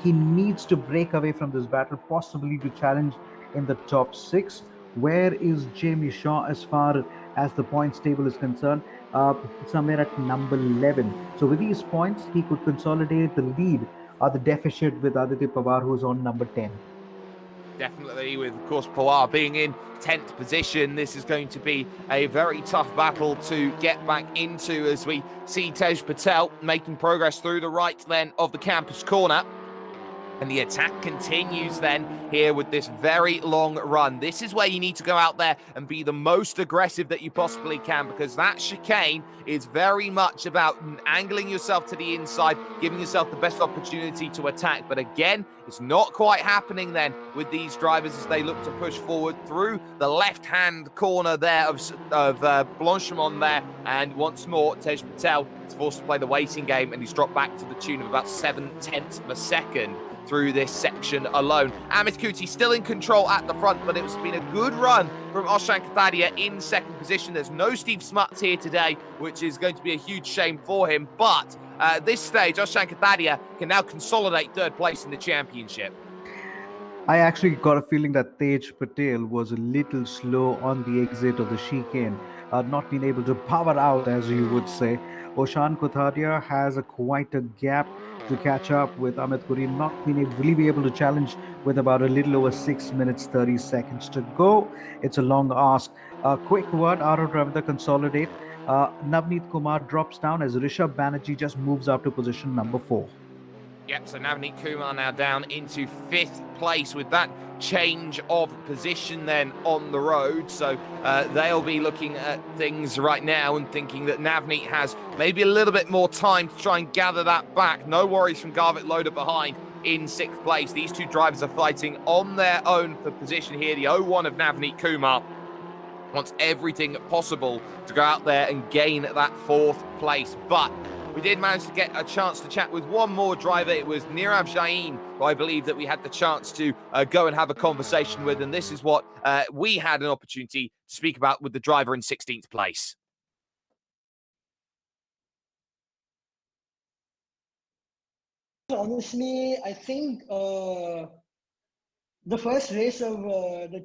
Speaker 2: He needs to break away from this battle, possibly to challenge in the top 6. Where is Jamie Shaw as far as the points table is concerned? Somewhere at number 11. So with these points, he could consolidate the lead or the deficit with Aditya Pawar, who's on number 10.
Speaker 1: Definitely, with, of course, Pawar being in 10th position, this is going to be a very tough battle to get back into as we see Tej Patel making progress through the right then of the campus corner. And the attack continues then here with this very long run. This is where you need to go out there and be the most aggressive that you possibly can, because that chicane is very much about angling yourself to the inside, giving yourself the best opportunity to attack. But again, it's not quite happening then with these drivers as they look to push forward through the left-hand corner there of Blanchimont there. And once more, Tej Patel is forced to play the waiting game, and he's dropped back to the tune of about 7/10 of a second through this section alone. Amit Kuti still in control at the front, but it's been a good run from Oshan Kathadia in 2nd position. There's no Steve Smuts here today, which is going to be a huge shame for him. But at this stage, Oshan Kathadia can now consolidate 3rd place in the championship.
Speaker 2: I actually got a feeling that Tej Patel was a little slow on the exit of the chicane, not being able to power out, as you would say. Oshan Kathadia has quite a gap to catch up with Amit Kuti, not being really able to challenge with about a little over 6 minutes 30 seconds to go. It's a long ask. Quick word out of Ravindra consolidate. Navneet Kumar drops down as Rishabh Banerjee just moves up to position number 4.
Speaker 1: Yep, so Navneet Kumar now down into 5th place with that change of position then on the road. So they'll be looking at things right now and thinking that Navneet has maybe a little bit more time to try and gather that back. No worries from Garvit Loader behind in 6th place. These two drivers are fighting on their own for position here. The 0-1 of Navneet Kumar wants everything possible to go out there and gain that 4th place. But we did manage to get a chance to chat with one more driver. It was Nirav Jain, who I believe that we had the chance to go and have a conversation with. And this is what we had an opportunity to speak about with the driver in 16th place.
Speaker 15: Honestly, I think the first race of the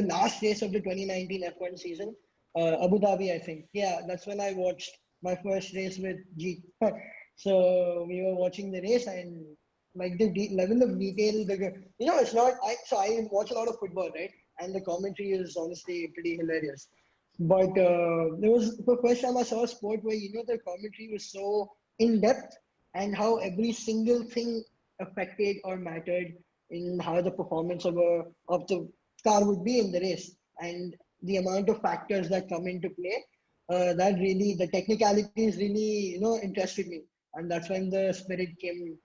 Speaker 15: last race of the 2019 F1 season, Abu Dhabi, I think. Yeah, that's when I watched my first race with Jeet. So we were watching the race, and like the level of detail, it's not. I watch a lot of football, right? And the commentary is honestly pretty hilarious. But there was the first time I saw a sport where the commentary was so in depth, and how every single thing affected or mattered in how the performance of the car would be in the race, and the amount of factors that come into play. That really, the technicalities really, interested me, and that's when the spirit came.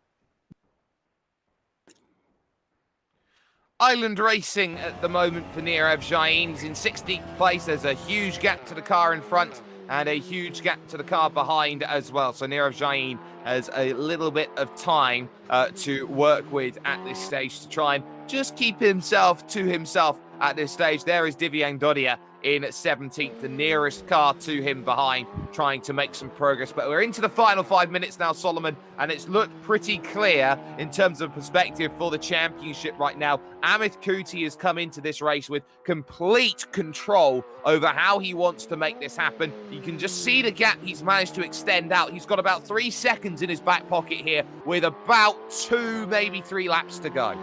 Speaker 1: Island racing at the moment for Nirav Jain. He's in 16th place. There's a huge gap to the car in front and a huge gap to the car behind as well. So Nirav Jain has a little bit of time to work with at this stage to try and just keep himself to himself at this stage. There is Divyang Dodia in 17th, the nearest car to him behind, trying to make some progress. But we're into the final 5 minutes now, Solomon, and it's looked pretty clear in terms of perspective for the championship right now. Amit Kuti has come into this race with complete control over how he wants to make this happen. You can just see the gap he's managed to extend out. He's got about 3 seconds in his back pocket here with about 2, maybe 3 laps to go.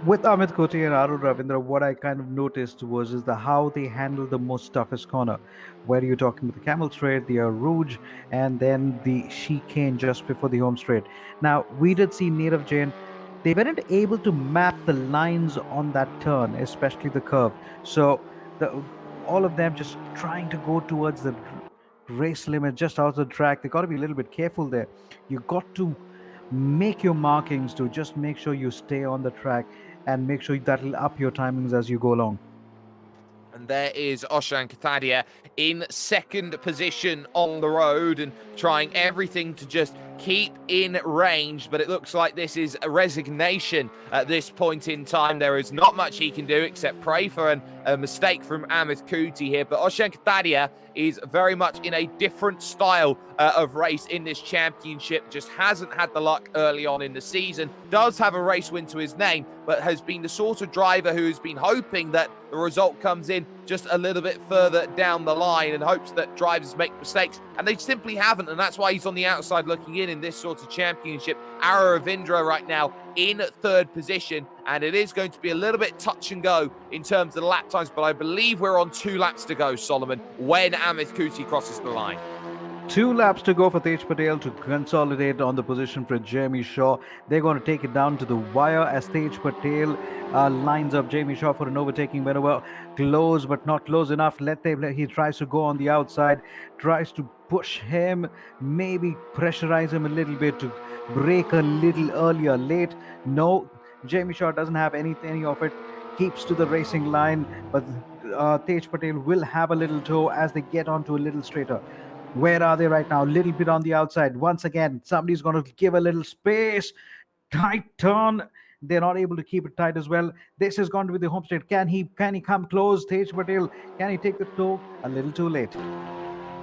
Speaker 2: With Amit Koti and Arun Ravindra, what I kind of noticed was is the how they handle the most toughest corner, where you're talking with the camel straight, the Rouge, and then the chicane just before the home straight. Now we did see Nirav Jain. They weren't able to map the lines on that turn, especially the curve. So the all of them just trying to go towards the race limit just out of the track. They got to be a little bit careful there. You got to make your markings to just make sure you stay on the track and make sure that'll up your timings as you go along.
Speaker 1: And there is Oshan Katadia in second position on the road and trying everything to just keep in range. But it looks like this is a resignation at this point in time. There is not much he can do except pray for a mistake from Amit Kuti here. But Oshan Katadia is very much in a different style of race in this championship. Just hasn't had the luck early on in the season. Does have a race win to his name, but has been the sort of driver who has been hoping that the result comes in just a little bit further down the line and hopes that drivers make mistakes, and they simply haven't, and that's why he's on the outside looking in this sort of championship. Ara Ravindra right now in third position, and it is going to be a little bit touch and go in terms of the lap times, but I believe we're on 2 laps to go, Solomon, when Amit Kuti crosses the line.
Speaker 2: 2 laps to go for Tej Patel to consolidate on the position for Jamie Shaw. They're going to take it down to the wire as Tej Patel lines up Jamie Shaw for an overtaking whenever close, but not close enough. He tries to go on the outside, tries to push him, maybe pressurize him a little bit to break a little earlier. Late, no, Jamie Shaw doesn't have any of it. Keeps to the racing line, but Tej Patel will have a little toe as they get onto a little straighter. Where are they right now? A little bit on the outside. Once again, somebody's going to give a little space. Tight turn. They're not able to keep it tight as well. This is going to be the home straight. Can he come close? Tej Patel, can he take the toe? A little too late.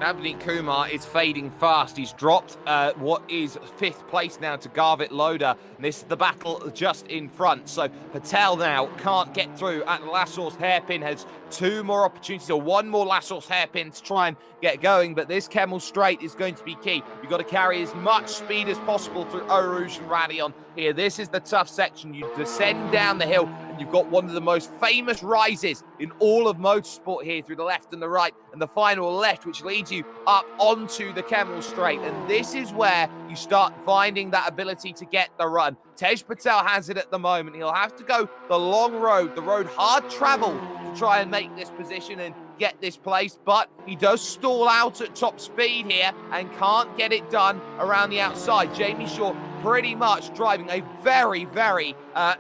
Speaker 1: Navneet Kumar is fading fast. He's dropped what is 5th place now to Garvit Loader. And this is the battle just in front. So Patel now can't get through at the last source hairpin. Has 2 more opportunities, or 1 more last source hairpin to try and get going. But this Kemmel Straight is going to be key. You've got to carry as much speed as possible through Eau Rouge and Radion here. This is the tough section. You descend down the hill, and you've got one of the most famous rises in all of motorsport here through the left and the right, and the final left, which leads you up onto the Kemmel Straight. And this is where you start finding that ability to get the run. Tej Patel has it at the moment. He'll have to go the long road, the road hard traveled, to try and make this position and get this place, but he does stall out at top speed here and can't get it done around the outside. Jamie Shaw pretty much driving a very, very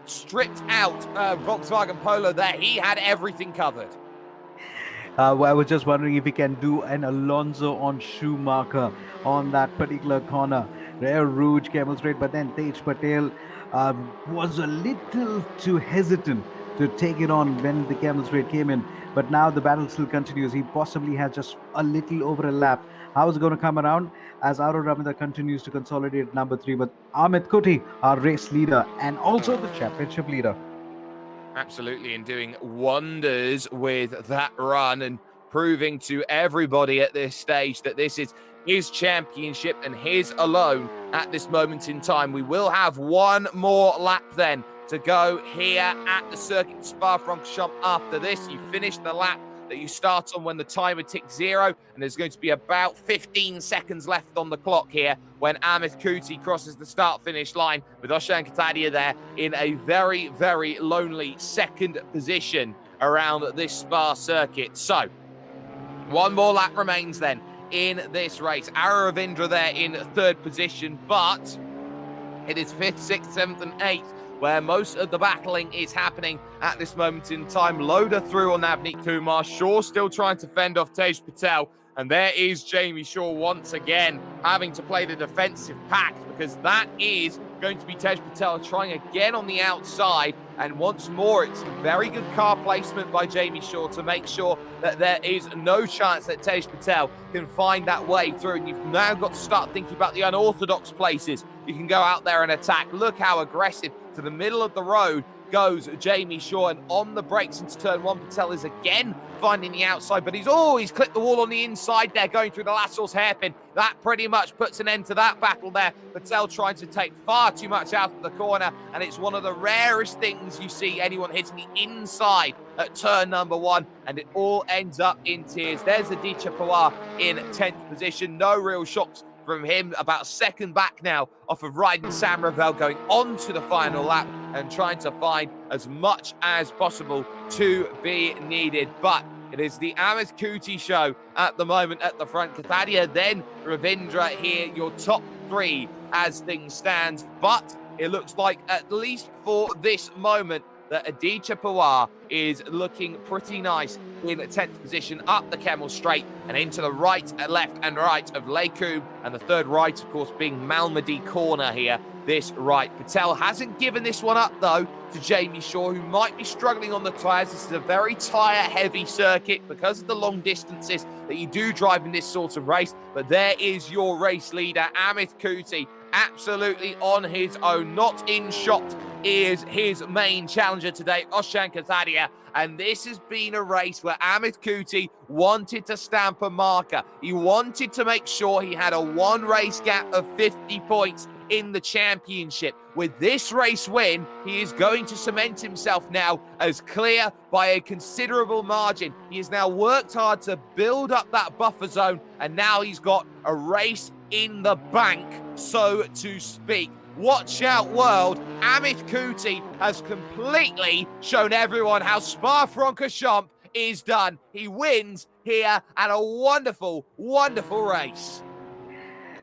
Speaker 1: stripped out Volkswagen Polo there. He had everything covered.
Speaker 2: I was just wondering if he can do an Alonso on Schumacher on that particular corner. Rare Rouge, Kemmel Straight, but then Tej Patel was a little too hesitant to take it on when the Kemmel Straight came in. But now the battle still continues. He possibly has just a little over a lap. How is it going to come around as Arun Ravindra continues to consolidate number 3 with Amit Kuti, our race leader and also the championship leader.
Speaker 1: Absolutely, and doing wonders with that run and proving to everybody at this stage that this is his championship and his alone at this moment in time. We will have 1 more lap then to go here at the circuit Spa-Francorchamps. After this, you finish the lap that you start on when the timer ticks 0, and there's going to be about 15 seconds left on the clock here when Amit Kuti crosses the start-finish line, with Oshan Katadia there in a very, very lonely second position around this Spa circuit. So 1 more lap remains then in this race. Ara Ravindra there in 3rd position, but it is 5th, 6th, 7th and 8th where most of the battling is happening at this moment in time. Loader through on Navneet Kumar. Shaw still trying to fend off Tej Patel. And there is Jamie Shaw once again having to play the defensive pact, because that is going to be Tej Patel trying again on the outside. And once more, it's very good car placement by Jamie Shaw to make sure that there is no chance that Tej Patel can find that way through. And you've now got to start thinking about the unorthodox places you can go out there and attack. Look how aggressive to the middle of the road goes Jamie Shaw, and on the brakes into turn 1, Patel is again finding the outside, but he's clipped the wall on the inside there, going through the Lassal's hairpin. That pretty much puts an end to that battle there. Patel trying to take far too much out of the corner, and it's one of the rarest things you see anyone hitting the inside at turn number 1, and it all ends up in tears. There's Aditya Pawar in 10th position. No real shocks from him, about a second back now off of Ryden Sam Ravel, going on to the final lap and trying to find as much as possible to be needed. But it is the Amit Kuti show at the moment at the front. Kathadia, then Ravindra here, your top 3 as things stand. But it looks like, at least for this moment, that Aditya Pawar is looking pretty nice in 10th position up the Kemmel Straight and into the right, left and right of Lekub, and the third right, of course, being Malmedy Corner here, this right. Patel hasn't given this one up, though, to Jamie Shaw, who might be struggling on the tyres. This is a very tyre-heavy circuit because of the long distances that you do drive in this sort of race, but there is your race leader, Amit Kuti, absolutely on his own, not in shot is his main challenger today, Oshan Kathadia. And this has been a race where Amit Kuti wanted to stamp a marker. He wanted to make sure he had a one race gap of 50 points in the championship. With this race win, he is going to cement himself now as clear by a considerable margin. He has now worked hard to build up that buffer zone, and now he's got a race in the bank, so to speak. Watch out, world. Amit Kuti has completely shown everyone how Spa-Francorchamps is done. He wins here at a wonderful, wonderful race.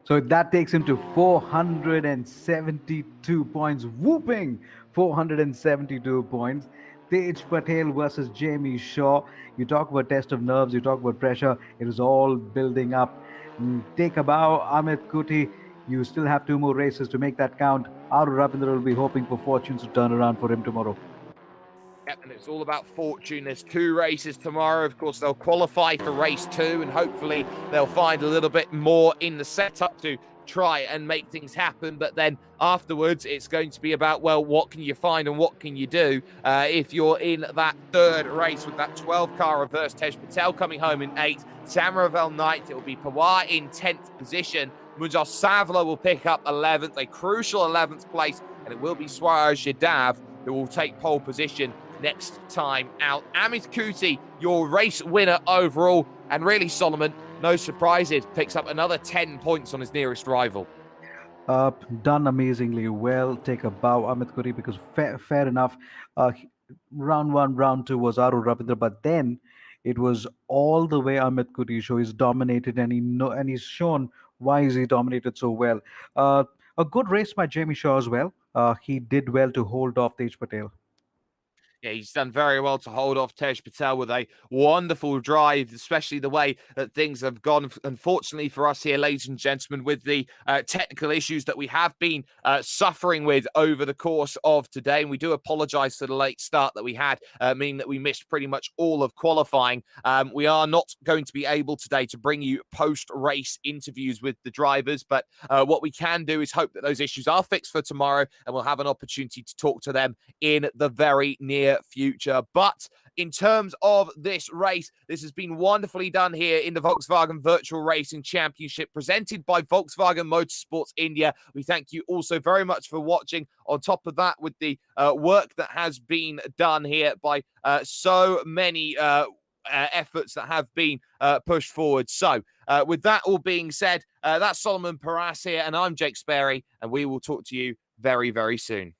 Speaker 2: So that takes him to 472 points. Whooping 472 points. Tej Patel versus Jamie Shaw. You talk about test of nerves, you talk about pressure. It is all building up. Take a bow, Amit Kuti. You still have 2 more races to make that count. Aru Ravindra will be hoping for fortunes to turn around for him tomorrow.
Speaker 1: Yep, and it's all about fortune. There's 2 races tomorrow. Of course, they'll qualify for race 2, and hopefully they'll find a little bit more in the setup to try and make things happen. But then afterwards, it's going to be about, well, what can you find and what can you do if you're in that 3rd race with that 12-car reverse. Tej Patel coming home in 8th, Sam Ravel 9th. It will be Pawar in 10th position. Munjar Savla will pick up 11th, a crucial 11th place, and it will be Swaraj Yadav who will take pole position next time out. Amit Kuti, your race winner overall, and really, Solomon, no surprises, picks up another 10 points on his nearest rival.
Speaker 2: Done amazingly well. Take a bow, Amit Kuti, because fair enough. Round 1, round 2 was Aru Ravindra, but then it was all the way Amit Kuti show. He's dominated, and he's shown why is he dominated so well. A good race by Jamie Shaw as well. He did well to hold off Tej Patel.
Speaker 1: Yeah, he's done very well to hold off Tej Patel with a wonderful drive, especially the way that things have gone. Unfortunately for us here, ladies and gentlemen, with the technical issues that we have been suffering with over the course of today, and we do apologise for the late start that we had, meaning that we missed pretty much all of qualifying. We are not going to be able today to bring you post-race interviews with the drivers, but what we can do is hope that those issues are fixed for tomorrow, and we'll have an opportunity to talk to them in the very near future. But in terms of this race, this has been wonderfully done here in the Volkswagen Virtual Racing Championship presented by Volkswagen Motorsports India. We thank you also very much for watching. On top of that, with the work that has been done here by so many efforts that have been pushed forward. So with that all being said, that's Solomon Paras here, and I'm Jake Sperry, and we will talk to you very, very soon.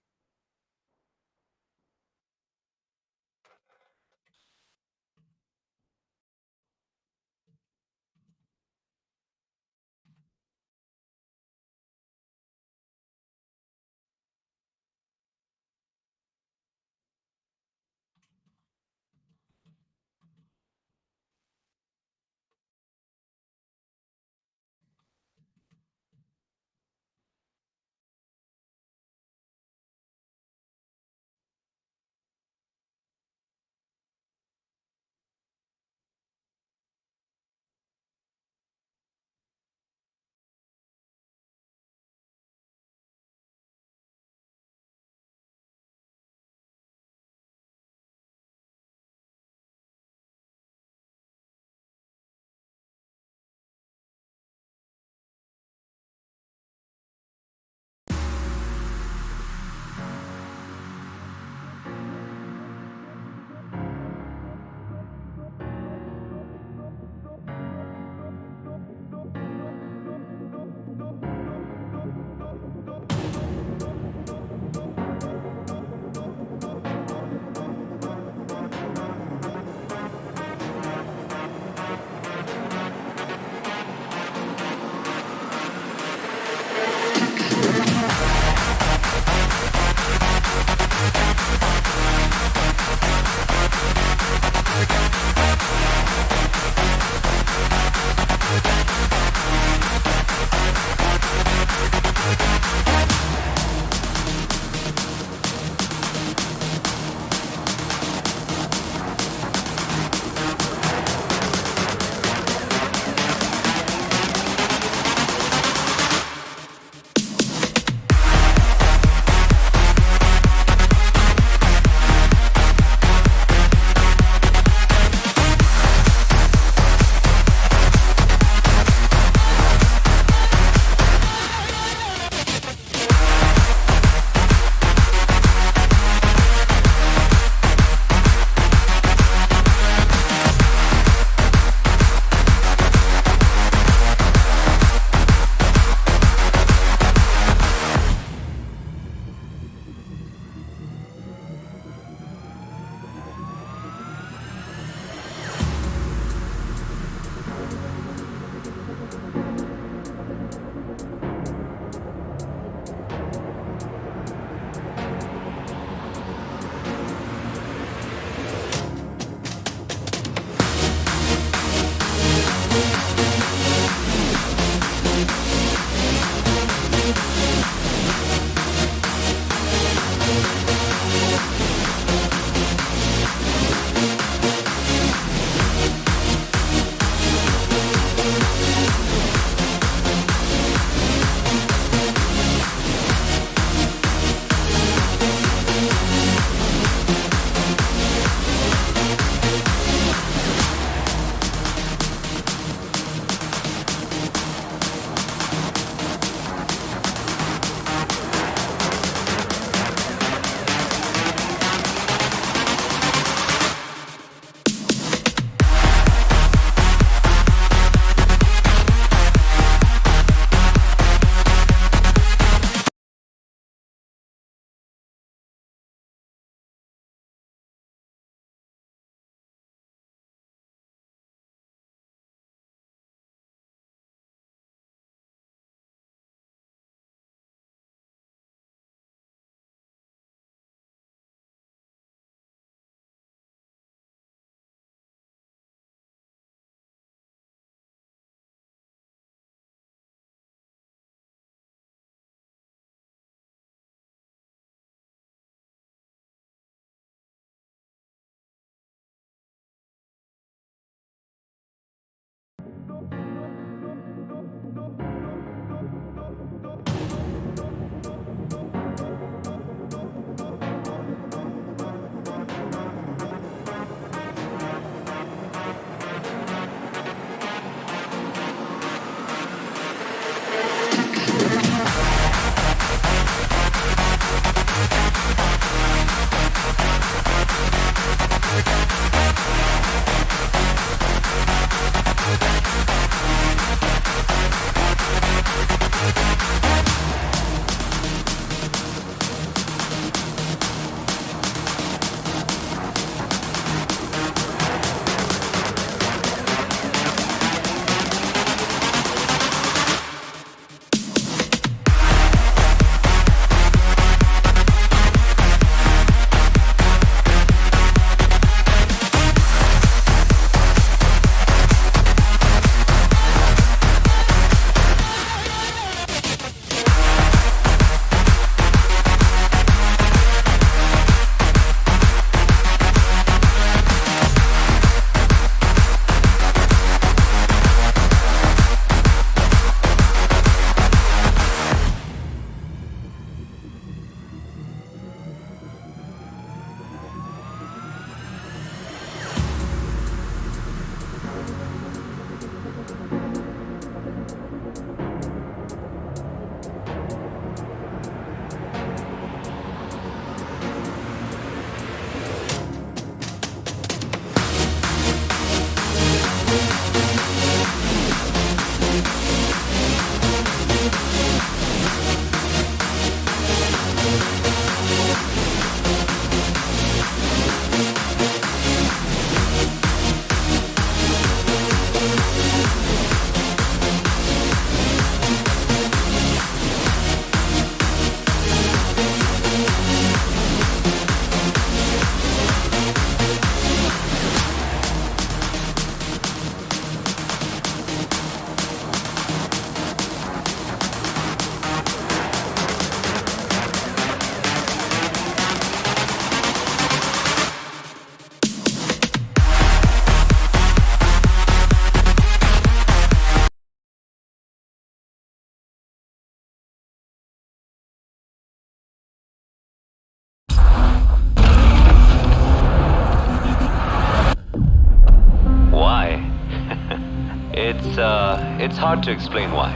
Speaker 3: it's hard to explain why.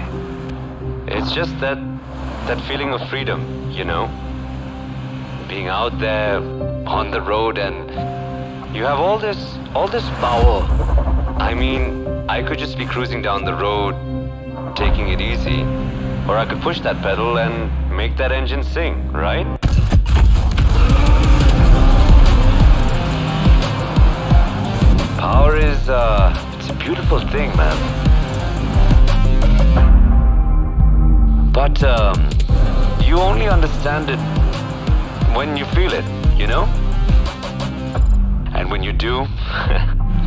Speaker 3: It's just that feeling of freedom, you know? Being out there on the road and you have all this power. I mean, I could just be cruising down the road, taking it easy, or I could push that pedal and make that engine sing, right? Power is, it's a beautiful thing, man. But, you only understand it when you feel it, you know? And when you do,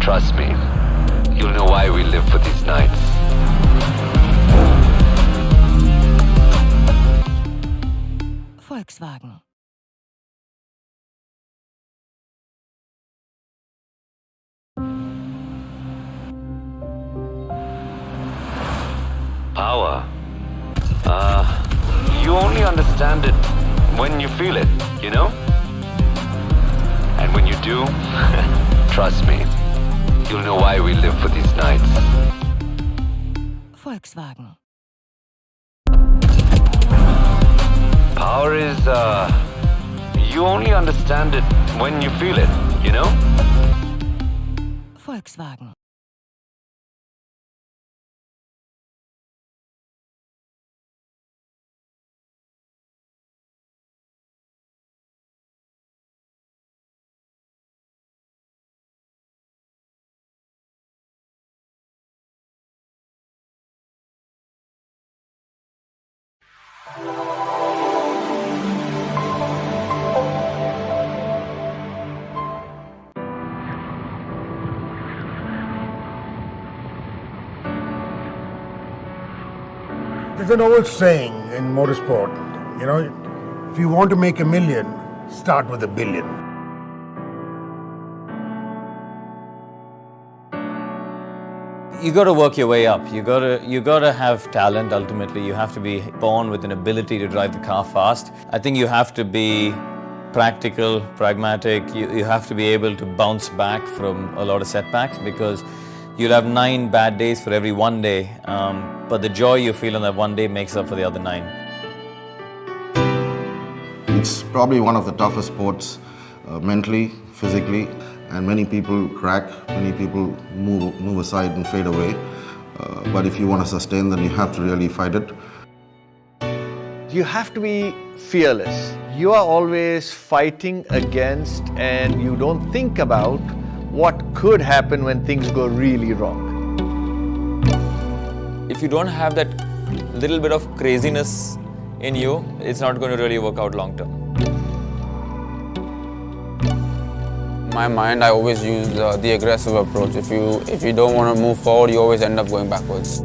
Speaker 3: trust me, you'll know why we live for these nights.
Speaker 16: Volkswagen.
Speaker 3: Power. You only understand it when you feel it, you know? And when you do, trust me, you'll know why we live for these nights.
Speaker 16: Volkswagen.
Speaker 3: Power is, you only understand it when you feel it, you know?
Speaker 16: Volkswagen.
Speaker 5: There's an old saying in motorsport, you know, if you want to make a million, start with a billion.
Speaker 6: You got to work your way up. You got to have talent. Ultimately, you have to be born with an ability to drive the car fast. I think you have to be practical, pragmatic. You have to be able to bounce back from a lot of setbacks, because you'll have 9 bad days for every one day, but the joy you feel on that one day makes up for the other 9.
Speaker 7: It's probably one of the toughest sports mentally, physically, and many people crack, many people move aside and fade away. But if you want to sustain, then you have to really fight it.
Speaker 8: You have to be fearless. You are always fighting against, and you don't think about what could happen when things go really wrong.
Speaker 11: If you don't have that little bit of craziness in you, it's not going to really work out long term.
Speaker 9: My mind, I always use the aggressive approach. If you don't want to move forward, you always end up going backwards.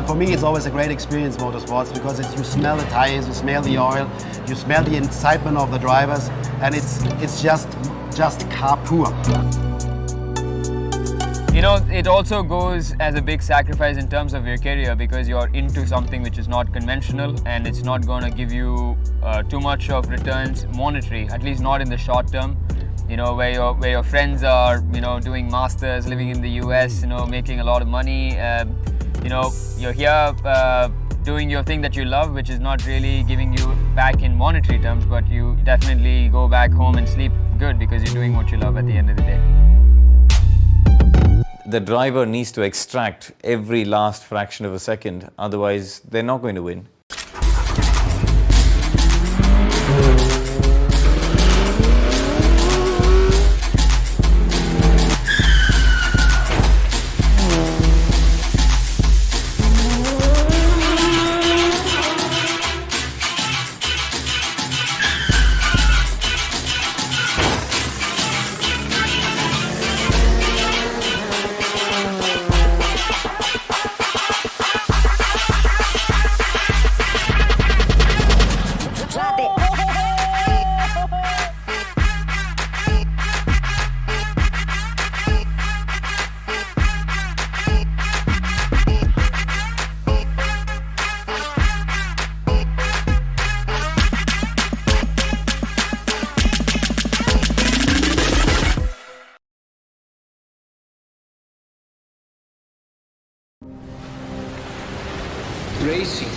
Speaker 10: For me, it's always a great experience, motorsports, because you smell the tires, you smell the oil, you smell the excitement of the drivers, and it's just car pure.
Speaker 11: You know, it also goes as a big sacrifice in terms of your career, because you're into something which is not conventional, and it's not going to give you too much of returns monetary, at least not in the short term. You know, where your friends are, you know, doing masters, living in the US, you know, making a lot of money. You know, you're here doing your thing that you love, which is not really giving you back in monetary terms, but you definitely go back home and sleep good because you're doing what you love at the end of the day.
Speaker 6: The driver needs to extract every last fraction of a second, otherwise they're not going to win.
Speaker 16: Drop it.
Speaker 12: Racing,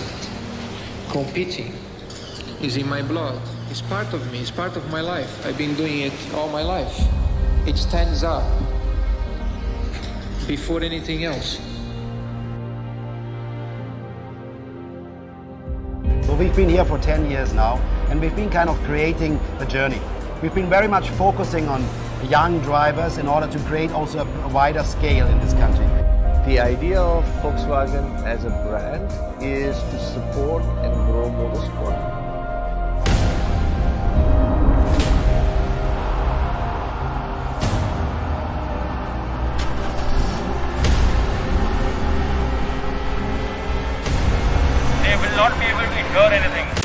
Speaker 12: competing is in my blood. It's part of me, it's part of my life. I've been doing it all my life. It stands up before anything else.
Speaker 10: So we've been here for 10 years now, and we've been kind of creating a journey. We've been very much focusing on young drivers in order to create also a wider scale in this country.
Speaker 8: The idea of Volkswagen as a brand is to support and grow motorsport.
Speaker 13: They will not be able to endure anything.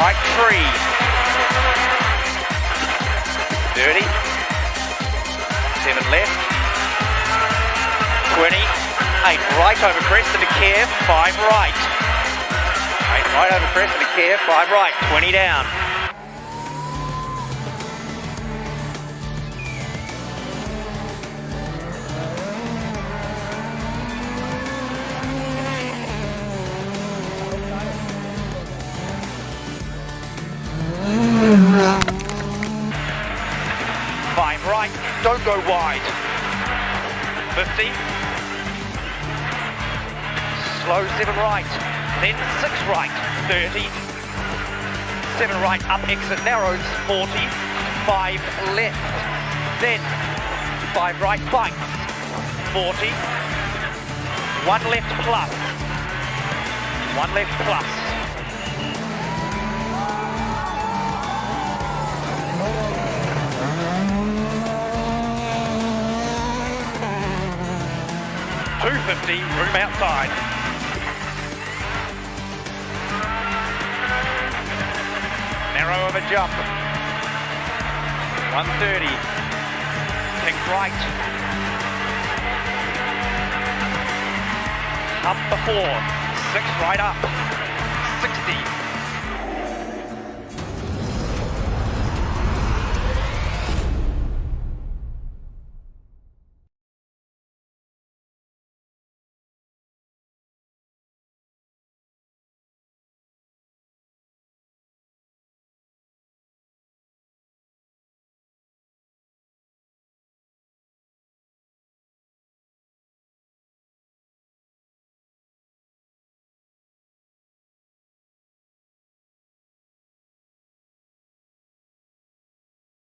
Speaker 13: right, 3. Dirty. 7 left. 20. 8 right over crest into care, 5 right. 8 right over crest into care, 5 right. 20 down. Right, don't go wide. 50. Slow 7 right, then 6 right. 30. 7 right, up exit narrows. 40. 5 left. Then 5 right bites. 40. 1 left plus. 1 left plus. .250, room outside. Narrow of a jump. 130. Pink right. Hump before. 6 right up.